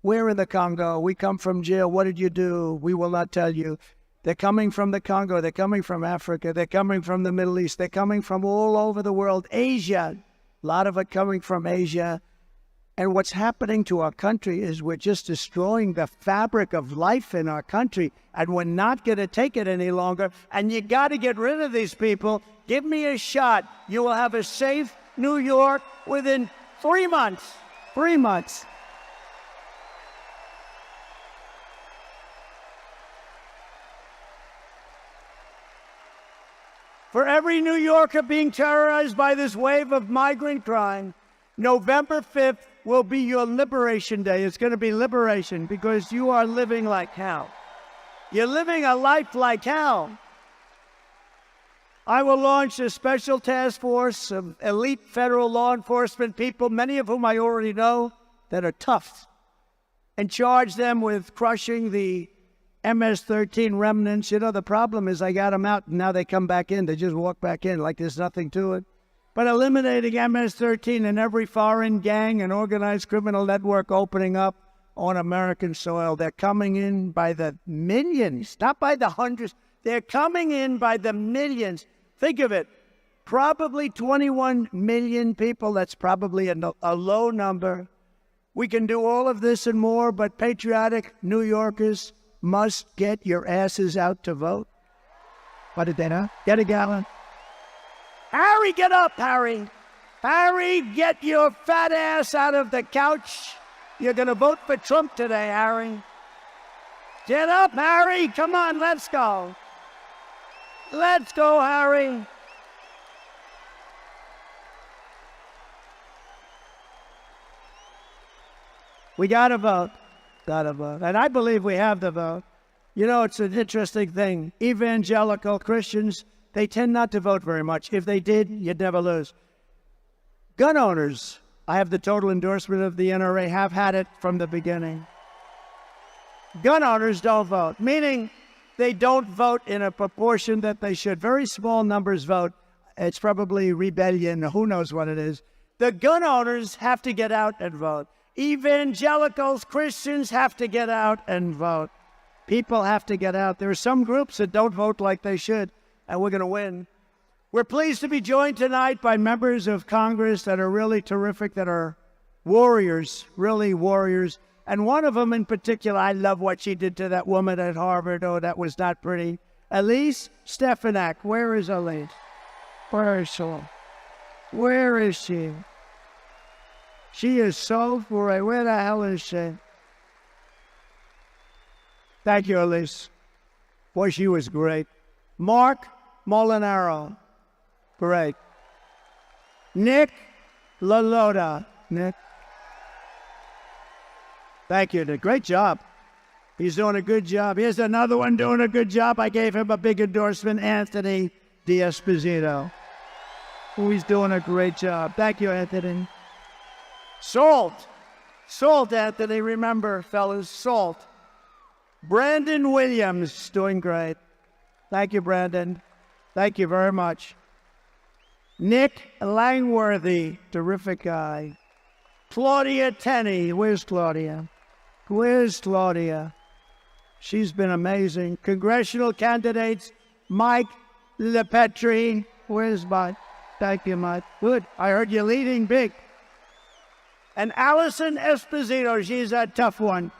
We're in the Congo. We come from jail. What did you do? We will not tell you. They're coming from the Congo. They're coming from Africa. They're coming from the Middle East. They're coming from all over the world. Asia. A lot of it coming from Asia. And what's happening to our country is we're just destroying the fabric of life in our country. And we're not going to take it any longer. And you got to get rid of these people. Give me a shot. You will have a safe New York within 3 months. 3 months. For every New Yorker being terrorized by this wave of migrant crime, November 5th will be your liberation day. It's going to be liberation because you are living like hell. You're living a life like hell. I will launch a special task force of elite federal law enforcement people, many of whom I already know, that are tough, and charge them with crushing the MS-13 remnants. You know, the problem is I got them out and now they come back in. They just walk back in like there's nothing to it. But eliminating MS-13 in every foreign gang and organized criminal network opening up on American soil. They're coming in by the millions, not by the hundreds. They're coming in by the millions. Think of it. Probably 21 million people. That's probably a low number. We can do all of this and more, but patriotic New Yorkers must get your asses out to vote. What did they know? Get a gallon. Harry, get up, Harry. Harry, get your fat ass out of the couch. You're going to vote for Trump today, Harry. Get up, Harry. Come on, let's go. Let's go, Harry. We got to vote. Got to vote. And I believe we have the vote. You know, it's an interesting thing. Evangelical Christians, they tend not to vote very much. If they did, you'd never lose. Gun owners, I have the total endorsement of the NRA, have had it from the beginning. Gun owners don't vote, meaning they don't vote in a proportion that they should. Very small numbers vote. It's probably rebellion, who knows what it is. The gun owners have to get out and vote. Evangelicals, Christians have to get out and vote. People have to get out. There are some groups that don't vote like they should, and we're going to win. We're pleased to be joined tonight by members of Congress that are really terrific, that are warriors, really warriors. And one of them in particular, I love what she did to that woman at Harvard. Oh, that was not pretty. Elise Stefanik. Where is Elise? Where is she? Where is she? She is so great. Where the hell is she? Thank you, Elise. Boy, she was great. Mark Molinaro. Great. Nick LaLota. Nick. Thank you, Nick. Great job. He's doing a good job. Here's another one doing a good job. I gave him a big endorsement, Anthony D'Esposito. Oh, he's doing a great job. Thank you, Anthony. Salt. Salt, Anthony. Remember, fellas, salt. Brandon Williams, doing great. Thank you, Brandon. Thank you very much. Nick Langworthy, terrific guy. Claudia Tenney. Where's Claudia? Where's Claudia? She's been amazing. Congressional candidates, Mike LePetri. Where's Mike? Thank you, Mike. Good. I heard you leading big. And Allison Esposito. She's a tough one.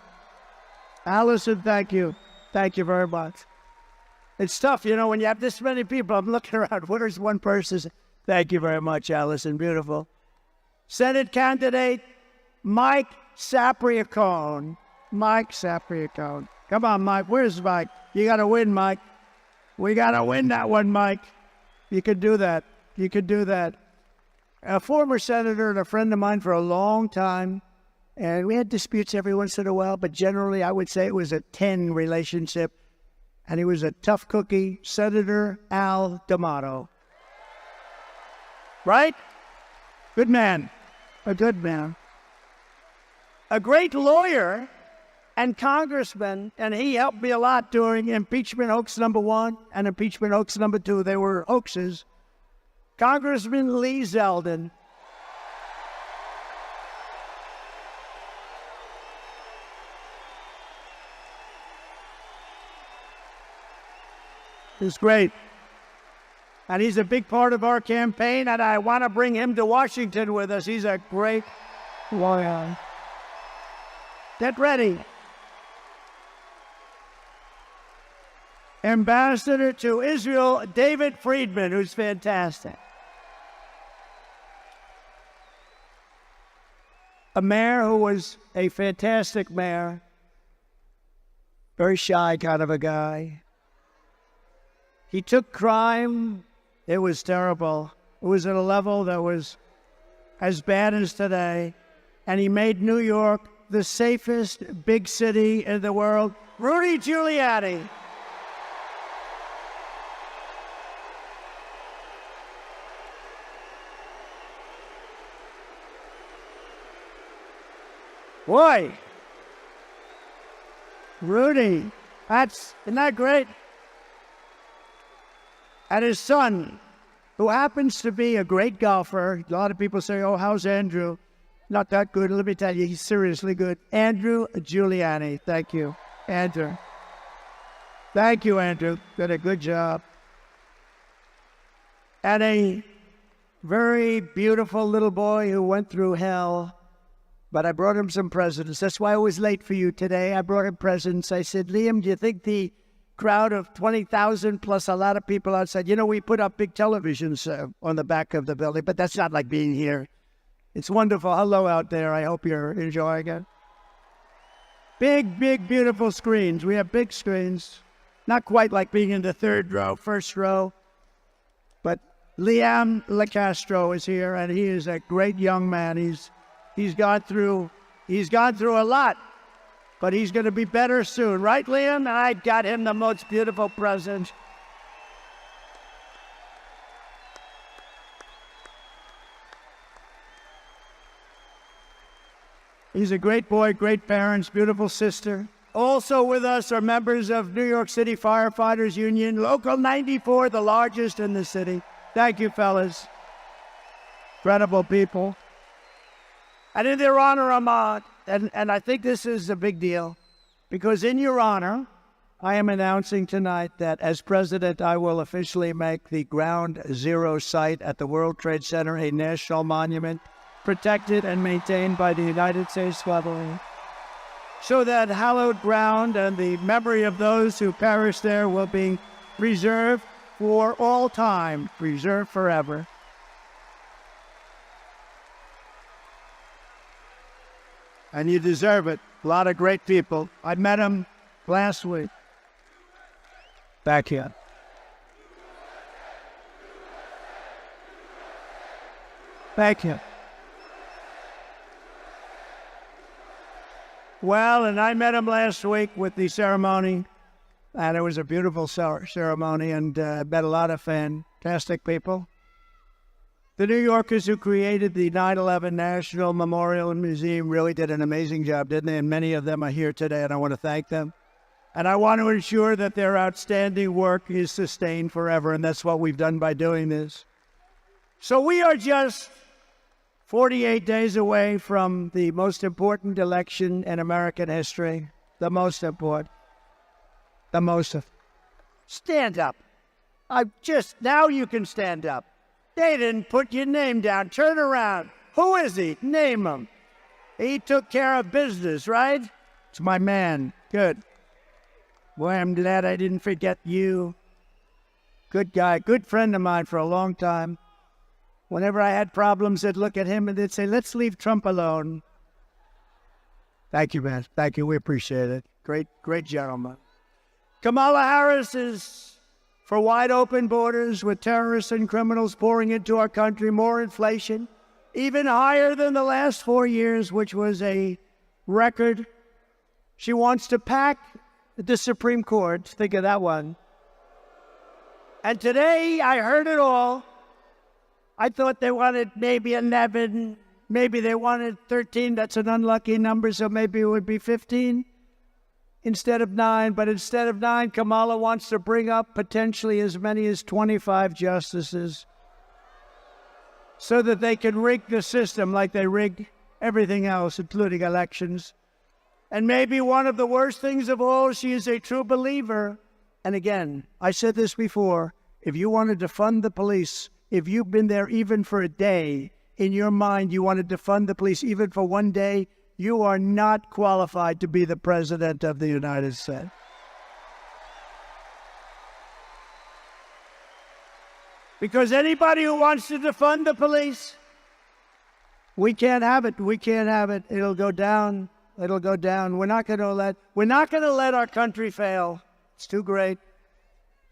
Allison, thank you. Thank you very much. It's tough, you know, when you have this many people. I'm looking around. Where's one person? Thank you very much, Allison. Beautiful. Senate candidate, Mike Sapriacone. Mike Sapriacone. Come on, Mike. Where's Mike? You got to win, Mike. We got to win that one, Mike. You could do that. You could do that. A former senator and a friend of mine for a long time, and we had disputes every once in a while, but generally I would say it was a 10 relationship, and he was a tough cookie, Senator Al D'Amato. Right? Good man. A good man. A great lawyer and congressman, and he helped me a lot during impeachment hoax number 1 and impeachment hoax number 2. They were hoaxes. Congressman Lee Zeldin. He's great. And he's a big part of our campaign, and I want to bring him to Washington with us. He's a great lawyer. Get ready. Ambassador to Israel, David Friedman, who's fantastic. A mayor who was a fantastic mayor, very shy kind of a guy. He took crime. It was terrible. It was at a level that was as bad as today. And he made New York the safest big city in the world. Rudy Giuliani. Boy, Rudy, isn't that great? And his son, who happens to be a great golfer. A lot of people say, oh, how's Andrew? Not that good. Let me tell you, he's seriously good. Andrew Giuliani. Thank you, Andrew. Thank you, Andrew. Did a good job. And a very beautiful little boy who went through hell. But I brought him some presents. That's why I was late for you today. I brought him presents. I said, Liam, do you think the crowd of 20,000 plus a lot of people outside, you know, we put up big televisions on the back of the building, but that's not like being here. It's wonderful. Hello out there. I hope you're enjoying it. Big, big, beautiful screens. We have big screens. Not quite like being in the third row, first row. But Liam LaCastro is here, and he is a great young man. He's gone through a lot, but he's going to be better soon. Right, Liam? And I got him the most beautiful present. He's a great boy, great parents, beautiful sister. Also with us are members of New York City Firefighters Union, Local 94, the largest in the city. Thank you, fellas. Incredible people. And in their honor, Ahmad, and I think this is a big deal, because in your honor, I am announcing tonight that as president, I will officially make the Ground Zero site at the World Trade Center a national monument, protected and maintained by the United States government, so that hallowed ground and the memory of those who perished there will be preserved for all time, preserved forever. And you deserve it. A lot of great people. I met them last week. Back here. Thank you. Well, and I met him last week with the ceremony, and it was a beautiful ceremony, and met a lot of fantastic people. The New Yorkers who created the 9/11 National Memorial and Museum really did an amazing job, didn't they? And many of them are here today, and I want to thank them. And I want to ensure that their outstanding work is sustained forever, and that's what we've done by doing this. So we are just 48 days away from the most important election in American history. The most important. Stand up. Now you can stand up. They didn't put your name down. Turn around. Who is he? Name him. He took care of business, right? It's my man. Good. Boy, I'm glad I didn't forget you. Good guy, good friend of mine for a long time. Whenever I had problems, I'd look at him and they'd say, let's leave Trump alone. Thank you, man. Thank you. We appreciate it. Great gentleman. Kamala Harris is for wide open borders with terrorists and criminals pouring into our country, more inflation, even higher than the last 4 years, which was a record. She wants to pack the Supreme Court. Think of that one. And today I heard it all. I thought they wanted maybe 11, maybe they wanted 13. That's an unlucky number, so maybe it would be 15 instead of 9. But instead of 9, Kamala wants to bring up potentially as many as 25 justices so that they can rig the system like they rig everything else, including elections. And maybe one of the worst things of all, she is a true believer. And again, I said this before, if you want to defund the police, if you've been there even for a day, in your mind you want to defund the police even for one day, you are not qualified to be the president of the United States. Because anybody who wants to defund the police, we can't have it. We can't have it. It'll go down. It'll go down. We're not going to let our country fail. It's too great.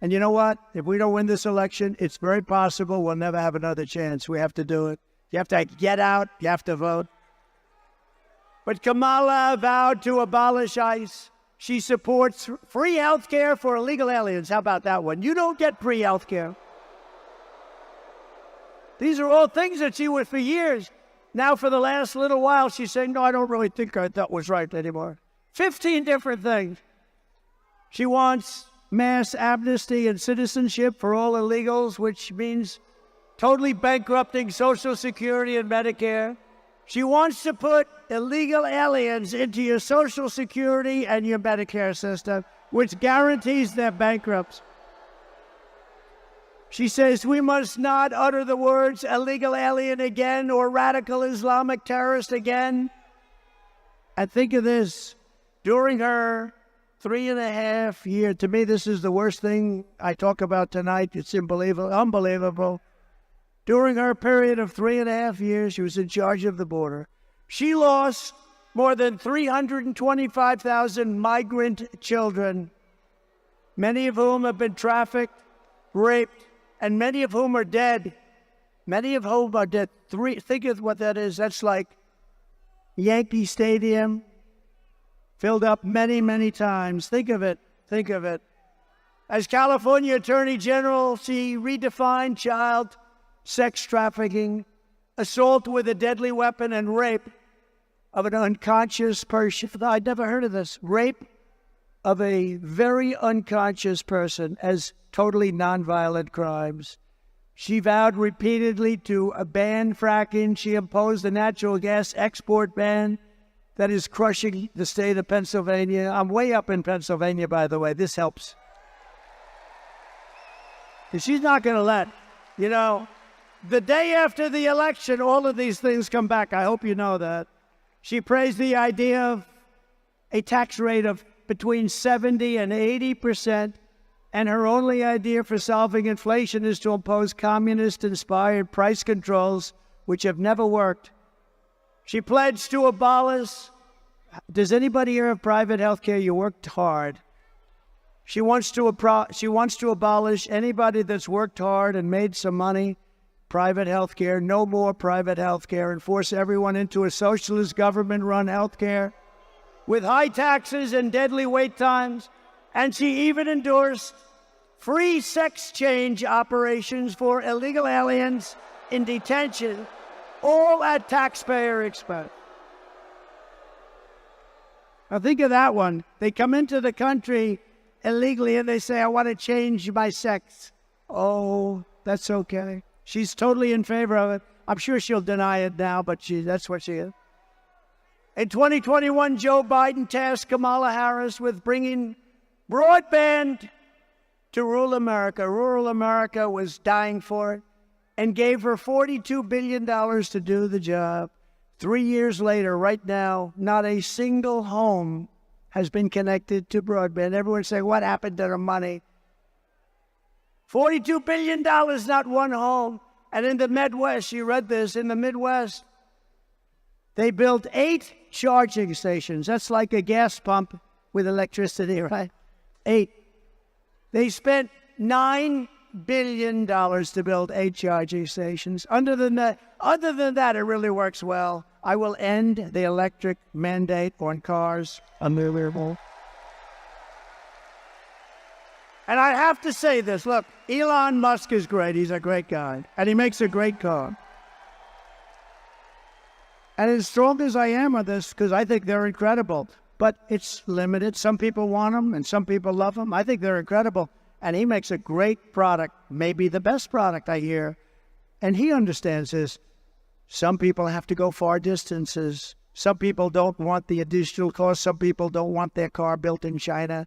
And you know what? If we don't win this election, it's very possible we'll never have another chance. We have to do it. You have to get out. You have to vote. But Kamala vowed to abolish ICE. She supports free health care for illegal aliens. How about that one? You don't get free health care. These are all things that she was for years. Now, for the last little while, she's saying, no, I don't really think that was right anymore. 15 different things. She wants mass amnesty and citizenship for all illegals, which means totally bankrupting Social Security and Medicare. She wants to put illegal aliens into your Social Security and your Medicare system, which guarantees they're bankrupt. She says we must not utter the words illegal alien again or radical Islamic terrorist again. And think of this, during her 3.5 year, to me this is the worst thing I talk about tonight. It's unbelievable. During her period of 3.5 years, she was in charge of the border. She lost more than 325,000 migrant children, many of whom have been trafficked, raped, and many of whom are dead. Many of whom are dead. Think of what that is. That's like Yankee Stadium, filled up many, many times. Think of it. Think of it. As California Attorney General, she redefined child sex trafficking, assault with a deadly weapon, and rape of an unconscious person. I'd never heard of this. Rape of a very unconscious person as totally nonviolent crimes. She vowed repeatedly to ban fracking. She imposed a natural gas export ban that is crushing the state of Pennsylvania. I'm way up in Pennsylvania, by the way. This helps. She's not going to let, the day after the election, all of these things come back. I hope you know that. She praised the idea of a tax rate of between 70 and 80%, and her only idea for solving inflation is to impose communist-inspired price controls, which have never worked. She pledged to abolish. Does anybody here have private health care? You worked hard. She wants to abolish anybody that's worked hard and made some money. Private health care, no more private health care, and force everyone into a socialist government-run health care with high taxes and deadly wait times. And she even endorsed free sex change operations for illegal aliens in detention, all at taxpayer expense. Now think of that one. They come into the country illegally and they say, I want to change my sex. Oh, that's okay. She's totally in favor of it. I'm sure she'll deny it now, but that's what she is. In 2021, Joe Biden tasked Kamala Harris with bringing broadband to rural America. Rural America was dying for it and gave her $42 billion to do the job. 3 years later, right now, not a single home has been connected to broadband. Everyone's saying, what happened to the money? $42 billion, not one home. And in the Midwest, you read this, in the Midwest, they built 8 charging stations. That's like a gas pump with electricity, right? 8. They spent $9 billion to build 8 charging stations. Other than that, it really works well. I will end the electric mandate on cars. Unbelievable. And I have to say this. Look, Elon Musk is great. He's a great guy. And he makes a great car. And as strong as I am on this, because I think they're incredible, but it's limited. Some people want them and some people love them. I think they're incredible. And he makes a great product, maybe the best product I hear. And he understands this. Some people have to go far distances. Some people don't want the additional cost. Some people don't want their car built in China.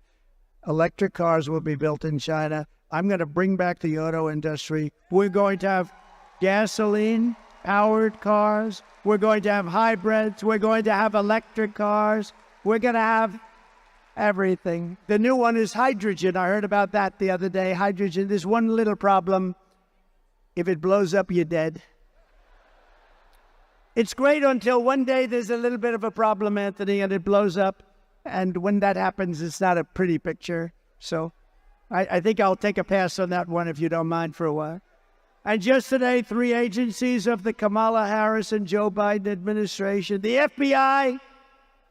Electric cars will be built in China. I'm going to bring back the auto industry. We're going to have gasoline-powered cars. We're going to have hybrids. We're going to have electric cars. We're going to have everything. The new one is hydrogen. I heard about that the other day. Hydrogen. There's one little problem. If it blows up, you're dead. It's great until one day there's a little bit of a problem, Anthony, and it blows up. And when that happens, it's not a pretty picture. So I think I'll take a pass on that one if you don't mind for a while. And just today, 3 agencies of the Kamala Harris and Joe Biden administration, the FBI,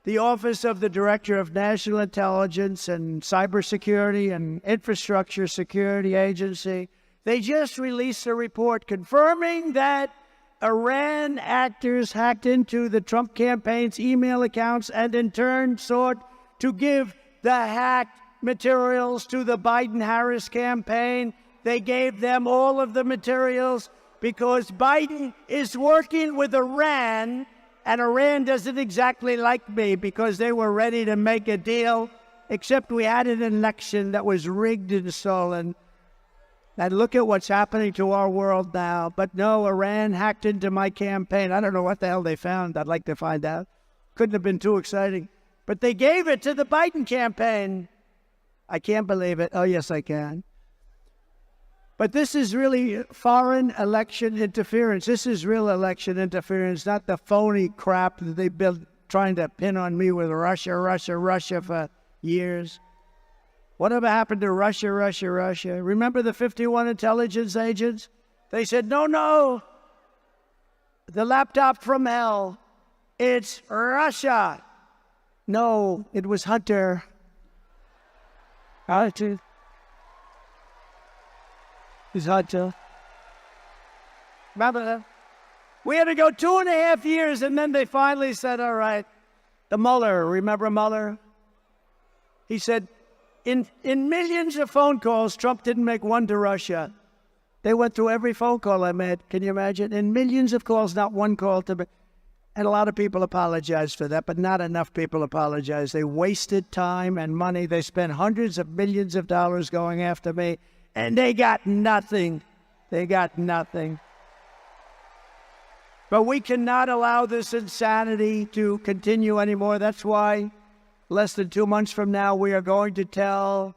the Office of the Director of National Intelligence and Cybersecurity and Infrastructure Security Agency, they just released a report confirming that Iran actors hacked into the Trump campaign's email accounts and in turn sought to give the hacked materials to the Biden-Harris campaign. They gave them all of the materials because Biden is working with Iran, and Iran doesn't exactly like me because they were ready to make a deal, except we had an election that was rigged and stolen. And look at what's happening to our world now. But no, Iran hacked into my campaign. I don't know what the hell they found. I'd like to find out. Couldn't have been too exciting. But they gave it to the Biden campaign. I can't believe it. Oh, yes, I can. But this is really foreign election interference. This is real election interference, not the phony crap that they've been trying to pin on me with Russia for years. Whatever happened to Russia? Remember the 51 intelligence agents? They said, no, the laptop from hell, it's Russia. No, it was Hunter. It's Hunter. Remember that? We had to go 2.5 years, and then they finally said, all right, the Mueller, remember Mueller? He said, in millions of phone calls, Trump didn't make one to Russia. They went through every phone call I made. Can you imagine? In millions of calls, not one call to me. And a lot of people apologize for that, but not enough people apologize. They wasted time and money. They spent hundreds of millions of dollars going after me, and they got nothing. They got nothing. But we cannot allow this insanity to continue anymore. That's why less than 2 months from now, we are going to tell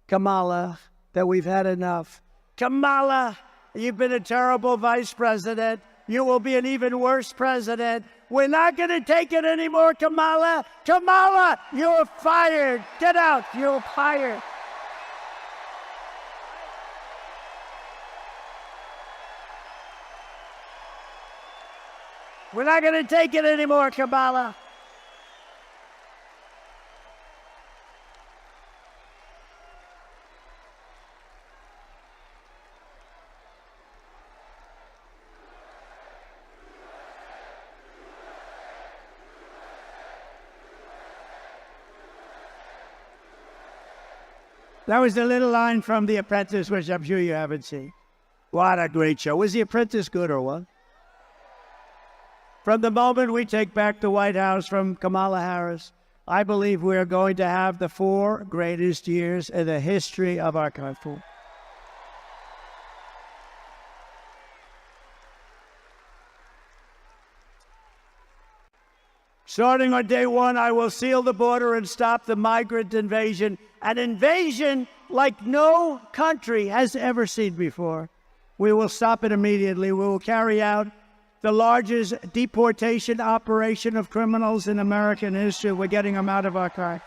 Kamala that we've had enough. Kamala, you've been a terrible vice president. You will be an even worse president. We're not going to take it anymore, Kamala. Kamala, you're fired. Get out. You're fired. We're not going to take it anymore, Kamala. That was the little line from The Apprentice, which I'm sure you haven't seen. What a great show. Was The Apprentice good or what? From the moment we take back the White House from Kamala Harris, I believe we are going to have the 4 greatest years in the history of our country. Starting on day 1, I will seal the border and stop the migrant invasion. An invasion like no country has ever seen before. We will stop it immediately. We will carry out the largest deportation operation of criminals in American history. We're getting them out of our country.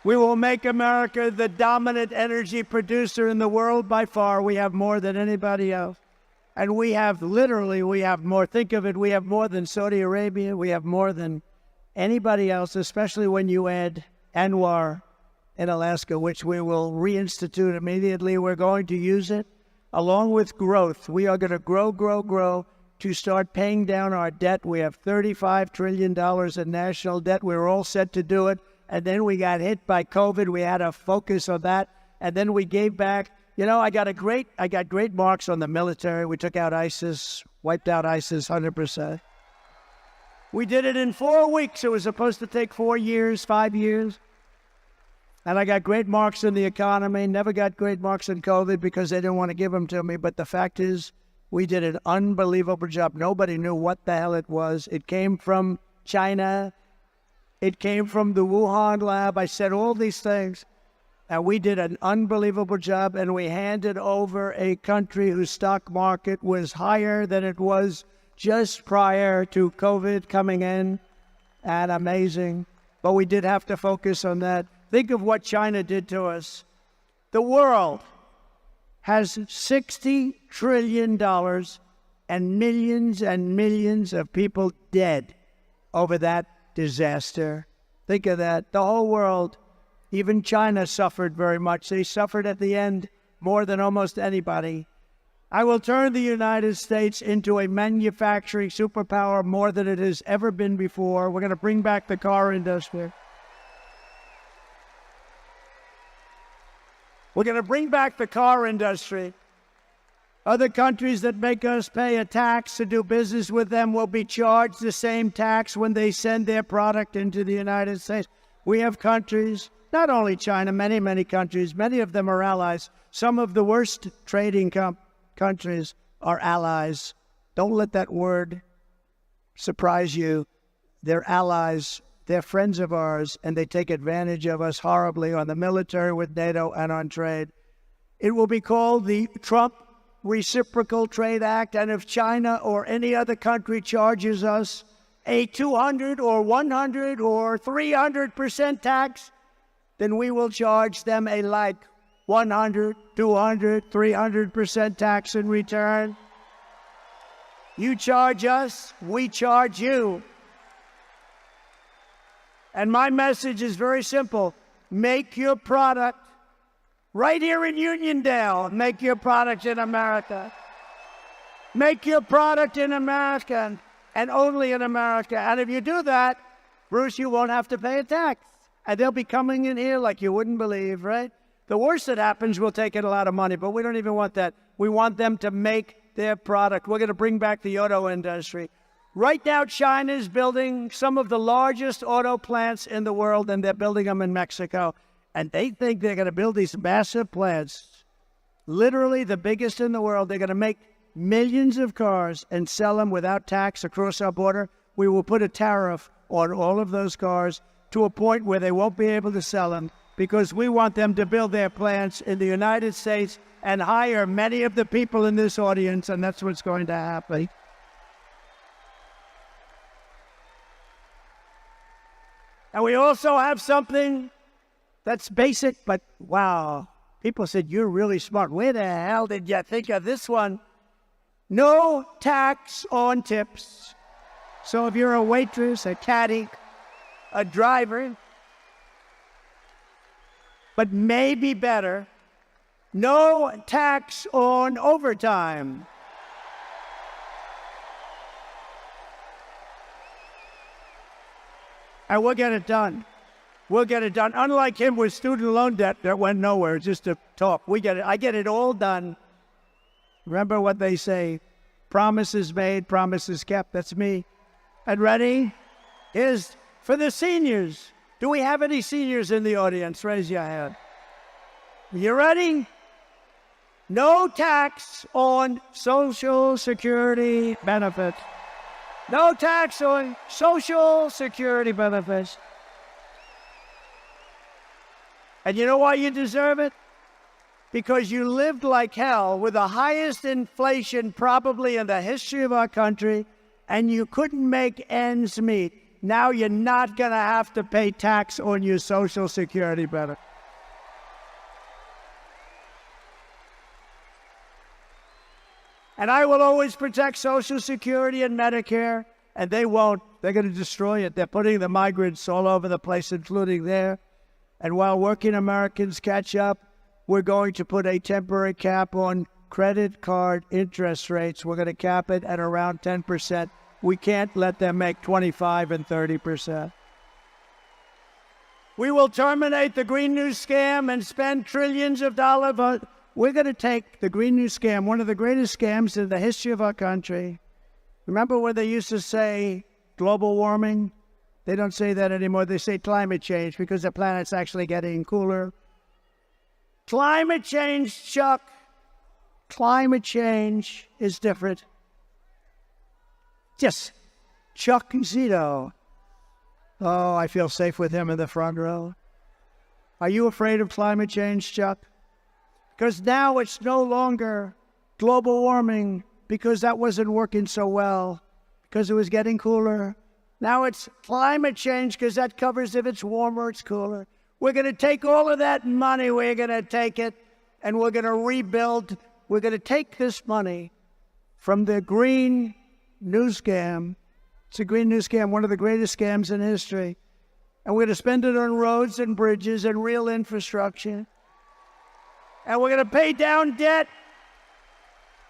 We will make America the dominant energy producer in the world by far. We have more than anybody else. And we have more. Think of it, we have more than Saudi Arabia. We have more than anybody else, especially when you add Anwar in Alaska, which we will reinstitute immediately. We're going to use it along with growth. We are going to grow to start paying down our debt. We have $35 trillion in national debt. We were all set to do it. And then we got hit by COVID. We had to focus on that. And then we gave back. You know, I got great marks on the military. We took out ISIS, wiped out ISIS 100%. We did it in 4 weeks. It was supposed to take 4 years, 5 years. And I got great marks in the economy. Never got great marks in COVID because they didn't want to give them to me. But the fact is, we did an unbelievable job. Nobody knew what the hell it was. It came from China. It came from the Wuhan lab. I said all these things. And we did an unbelievable job, and we handed over a country whose stock market was higher than it was just prior to COVID coming in. And amazing. But we did have to focus on that. Think of what China did to us. The world has $60 trillion and millions of people dead over that disaster. Think of that. The whole world. Even China suffered very much. They suffered at the end more than almost anybody. I will turn the United States into a manufacturing superpower more than it has ever been before. We're going to bring back the car industry. We're going to bring back the car industry. Other countries that make us pay a tax to do business with them will be charged the same tax when they send their product into the United States. We have countries, not only China, many countries, many of them are allies. Some of the worst trading countries are allies. Don't let that word surprise you. They're allies. They're friends of ours, and they take advantage of us horribly on the military with NATO and on trade. It will be called the Trump Reciprocal Trade Act, and if China or any other country charges us a 200 or 100 or 300% tax, then we will charge them a like 100, 200, 300% tax in return. You charge us, we charge you. And my message is very simple. Make your product right here in Uniondale. Make your product in America. Make your product in America and only in America. And if you do that, Bruce, you won't have to pay a tax. And they'll be coming in here like you wouldn't believe, right? The worst that happens, we'll take in a lot of money, but we don't even want that. We want them to make their product. We're going to bring back the auto industry. Right now, China is building some of the largest auto plants in the world, and they're building them in Mexico. And they think they're going to build these massive plants, literally the biggest in the world. They're going to make millions of cars and sell them without tax across our border. We will put a tariff on all of those cars to a point where they won't be able to sell them, because we want them to build their plants in the United States and hire many of the people in this audience, and that's what's going to happen. And we also have something that's basic, but wow, people said, you're really smart. Where the hell did you think of this one? No tax on tips. So if you're a waitress, a caddy, a driver, but maybe better, no tax on overtime. And we'll get it done. We'll get it done. Unlike him with student loan debt that went nowhere, just to talk. We get it. I get it all done. Remember what they say, promises made, promises kept. That's me. And ready? Here's for the seniors. Do we have any seniors in the audience? Raise your hand. You ready? No tax on Social Security benefits. No tax on Social Security benefits. And you know why you deserve it? Because you lived like hell with the highest inflation probably in the history of our country, and you couldn't make ends meet. Now you're not going to have to pay tax on your Social Security benefit. And I will always protect Social Security and Medicare, and they won't. They're going to destroy it. They're putting the migrants all over the place, including there. And while working Americans catch up, we're going to put a temporary cap on credit card interest rates. We're going to cap it at around 10%. We can't let them make 25 and 30%. We will terminate the Green New Scam and spend trillions of dollars. We're going to take the Green New Scam, one of the greatest scams in the history of our country. Remember when they used to say global warming? They don't say that anymore. They say climate change because the planet's actually getting cooler. Climate change, Chuck. Climate change is different. Just Chuck Zito. Oh, I feel safe with him in the front row. Are you afraid of climate change, Chuck? Because now it's no longer global warming because that wasn't working so well, because it was getting cooler. Now it's climate change because that covers if it's warmer, it's cooler. We're going to take all of that money, we're going to take it, and we're going to rebuild. We're going to take this money from the Green New Scam. It's a Green New Scam, one of the greatest scams in history. And we're going to spend it on roads and bridges and real infrastructure. And we're going to pay down debt,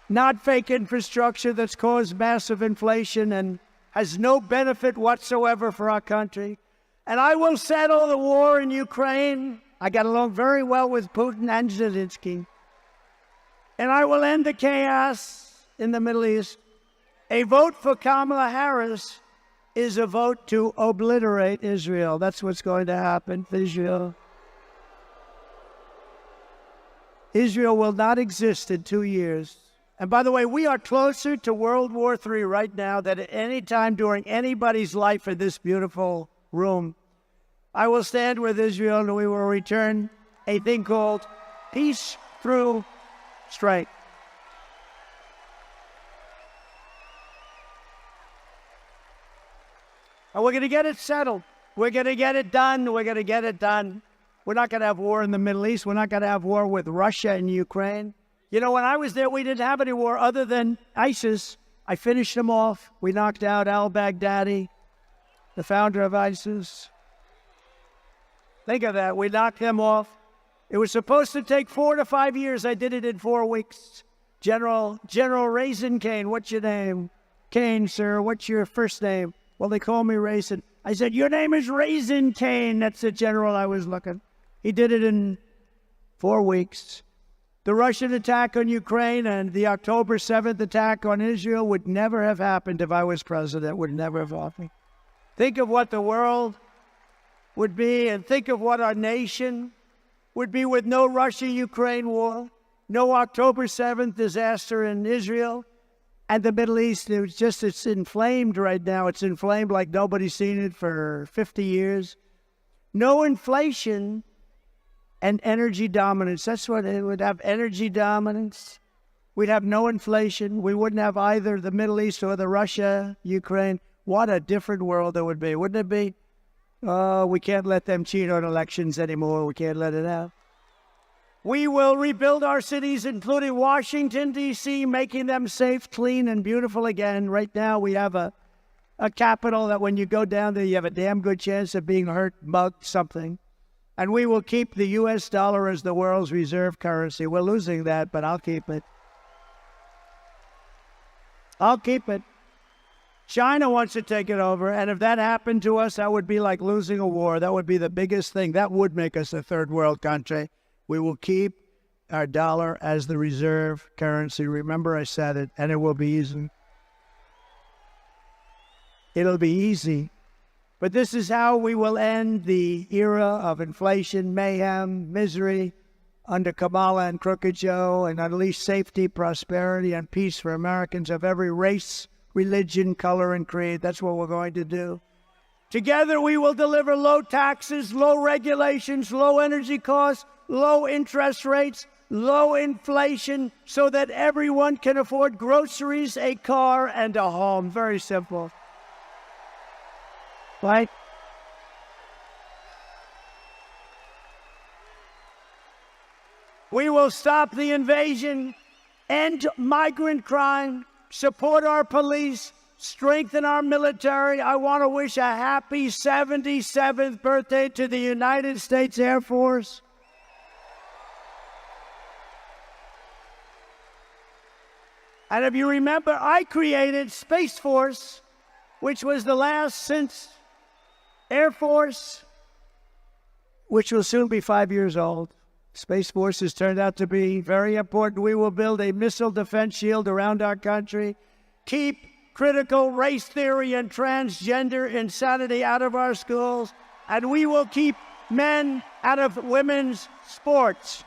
not fake infrastructure that's caused massive inflation and has no benefit whatsoever for our country. And I will settle the war in Ukraine. I got along very well with Putin and Zelensky. And I will end the chaos in the Middle East. A vote for Kamala Harris is a vote to obliterate Israel. That's what's going to happen to Israel. Israel will not exist in 2 years. And by the way, we are closer to World War III right now than at any time during anybody's life in this beautiful room. I will stand with Israel and we will return a thing called peace through strength. And we're going to get it settled. We're going to get it done. We're going to get it done. We're not going to have war in the Middle East. We're not going to have war with Russia and Ukraine. You know, when I was there, we didn't have any war other than ISIS. I finished them off. We knocked out al-Baghdadi, the founder of ISIS. Think of that. We knocked him off. It was supposed to take 4 to 5 years. I did it in 4 weeks. General Raisin Cain, what's your name? Cain, sir. What's your first name? Well, they call me Raisin. I said, your name is Raisin Cane. That's the general I was looking. He did it in 4 weeks. The Russian attack on Ukraine and the October 7th attack on Israel would never have happened if I was president. Would never have happened. Think of what the world would be, and think of what our nation would be with no Russia-Ukraine war, no October 7th disaster in Israel, and the Middle East. It's inflamed right now. It's inflamed like nobody's seen it for 50 years. No inflation and energy dominance. That's what it would have, energy dominance. We'd have no inflation. We wouldn't have either the Middle East or the Russia, Ukraine. What a different world it would be, wouldn't it be? Oh, we can't let them cheat on elections anymore. We can't let it out. We will rebuild our cities, including Washington, D.C., making them safe, clean, and beautiful again. Right now, we have a capital that when you go down there, you have a damn good chance of being hurt, mugged, something. And we will keep the U.S. dollar as the world's reserve currency. We're losing that, but I'll keep it. I'll keep it. China wants to take it over, and if that happened to us, that would be like losing a war. That would be the biggest thing. That would make us a third world country. We will keep our dollar as the reserve currency. Remember I said it, and it will be easy. It'll be easy. But this is how we will end the era of inflation, mayhem, misery under Kamala and Crooked Joe, and unleash safety, prosperity, and peace for Americans of every race, religion, color, and creed. That's what we're going to do. Together we will deliver low taxes, low regulations, low energy costs, low interest rates, low inflation, so that everyone can afford groceries, a car, and a home. Very simple. Right? We will stop the invasion, end migrant crime, support our police, strengthen our military. I want to wish a happy 77th birthday to the United States Air Force. And if you remember, I created Space Force, which was the last since Air Force, which will soon be 5 years old. Space Force has turned out to be very important. We will build a missile defense shield around our country, keep critical race theory and transgender insanity out of our schools, and we will keep men out of women's sports.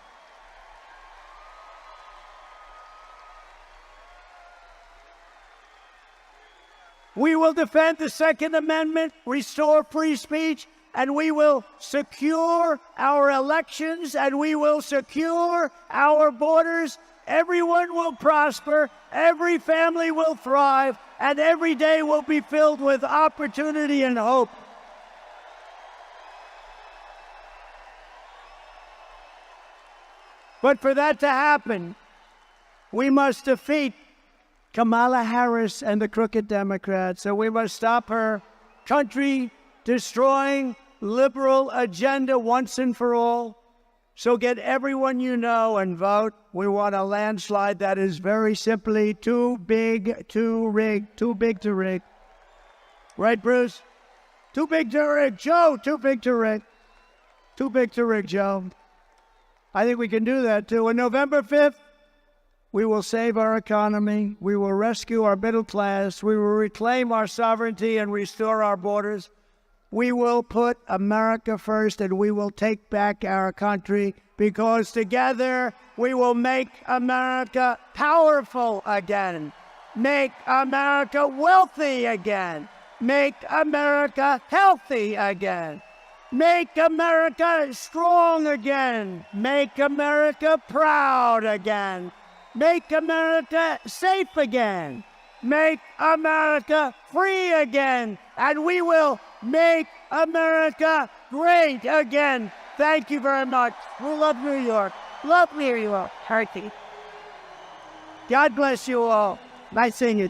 We will defend the Second Amendment, restore free speech, and we will secure our elections, and we will secure our borders. Everyone will prosper, every family will thrive, and every day will be filled with opportunity and hope. But for that to happen, we must defeat Kamala Harris and the crooked Democrats. So we must stop her country-destroying liberal agenda once and for all. So get everyone you know and vote. We want a landslide that is very simply too big to rig. Too big to rig. Right, Bruce? Too big to rig. Joe, too big to rig. Too big to rig, Joe. I think we can do that, too. On November 5th, we will save our economy. We will rescue our middle class. We will reclaim our sovereignty and restore our borders. We will put America first, and we will take back our country, because together we will make America powerful again, make America wealthy again, make America healthy again, make America strong again, make America proud again, make America safe again, make America free again, and we will make America great again. Thank you very much. We love New York. Love New York. Hearty. God bless you all. Nice seeing you.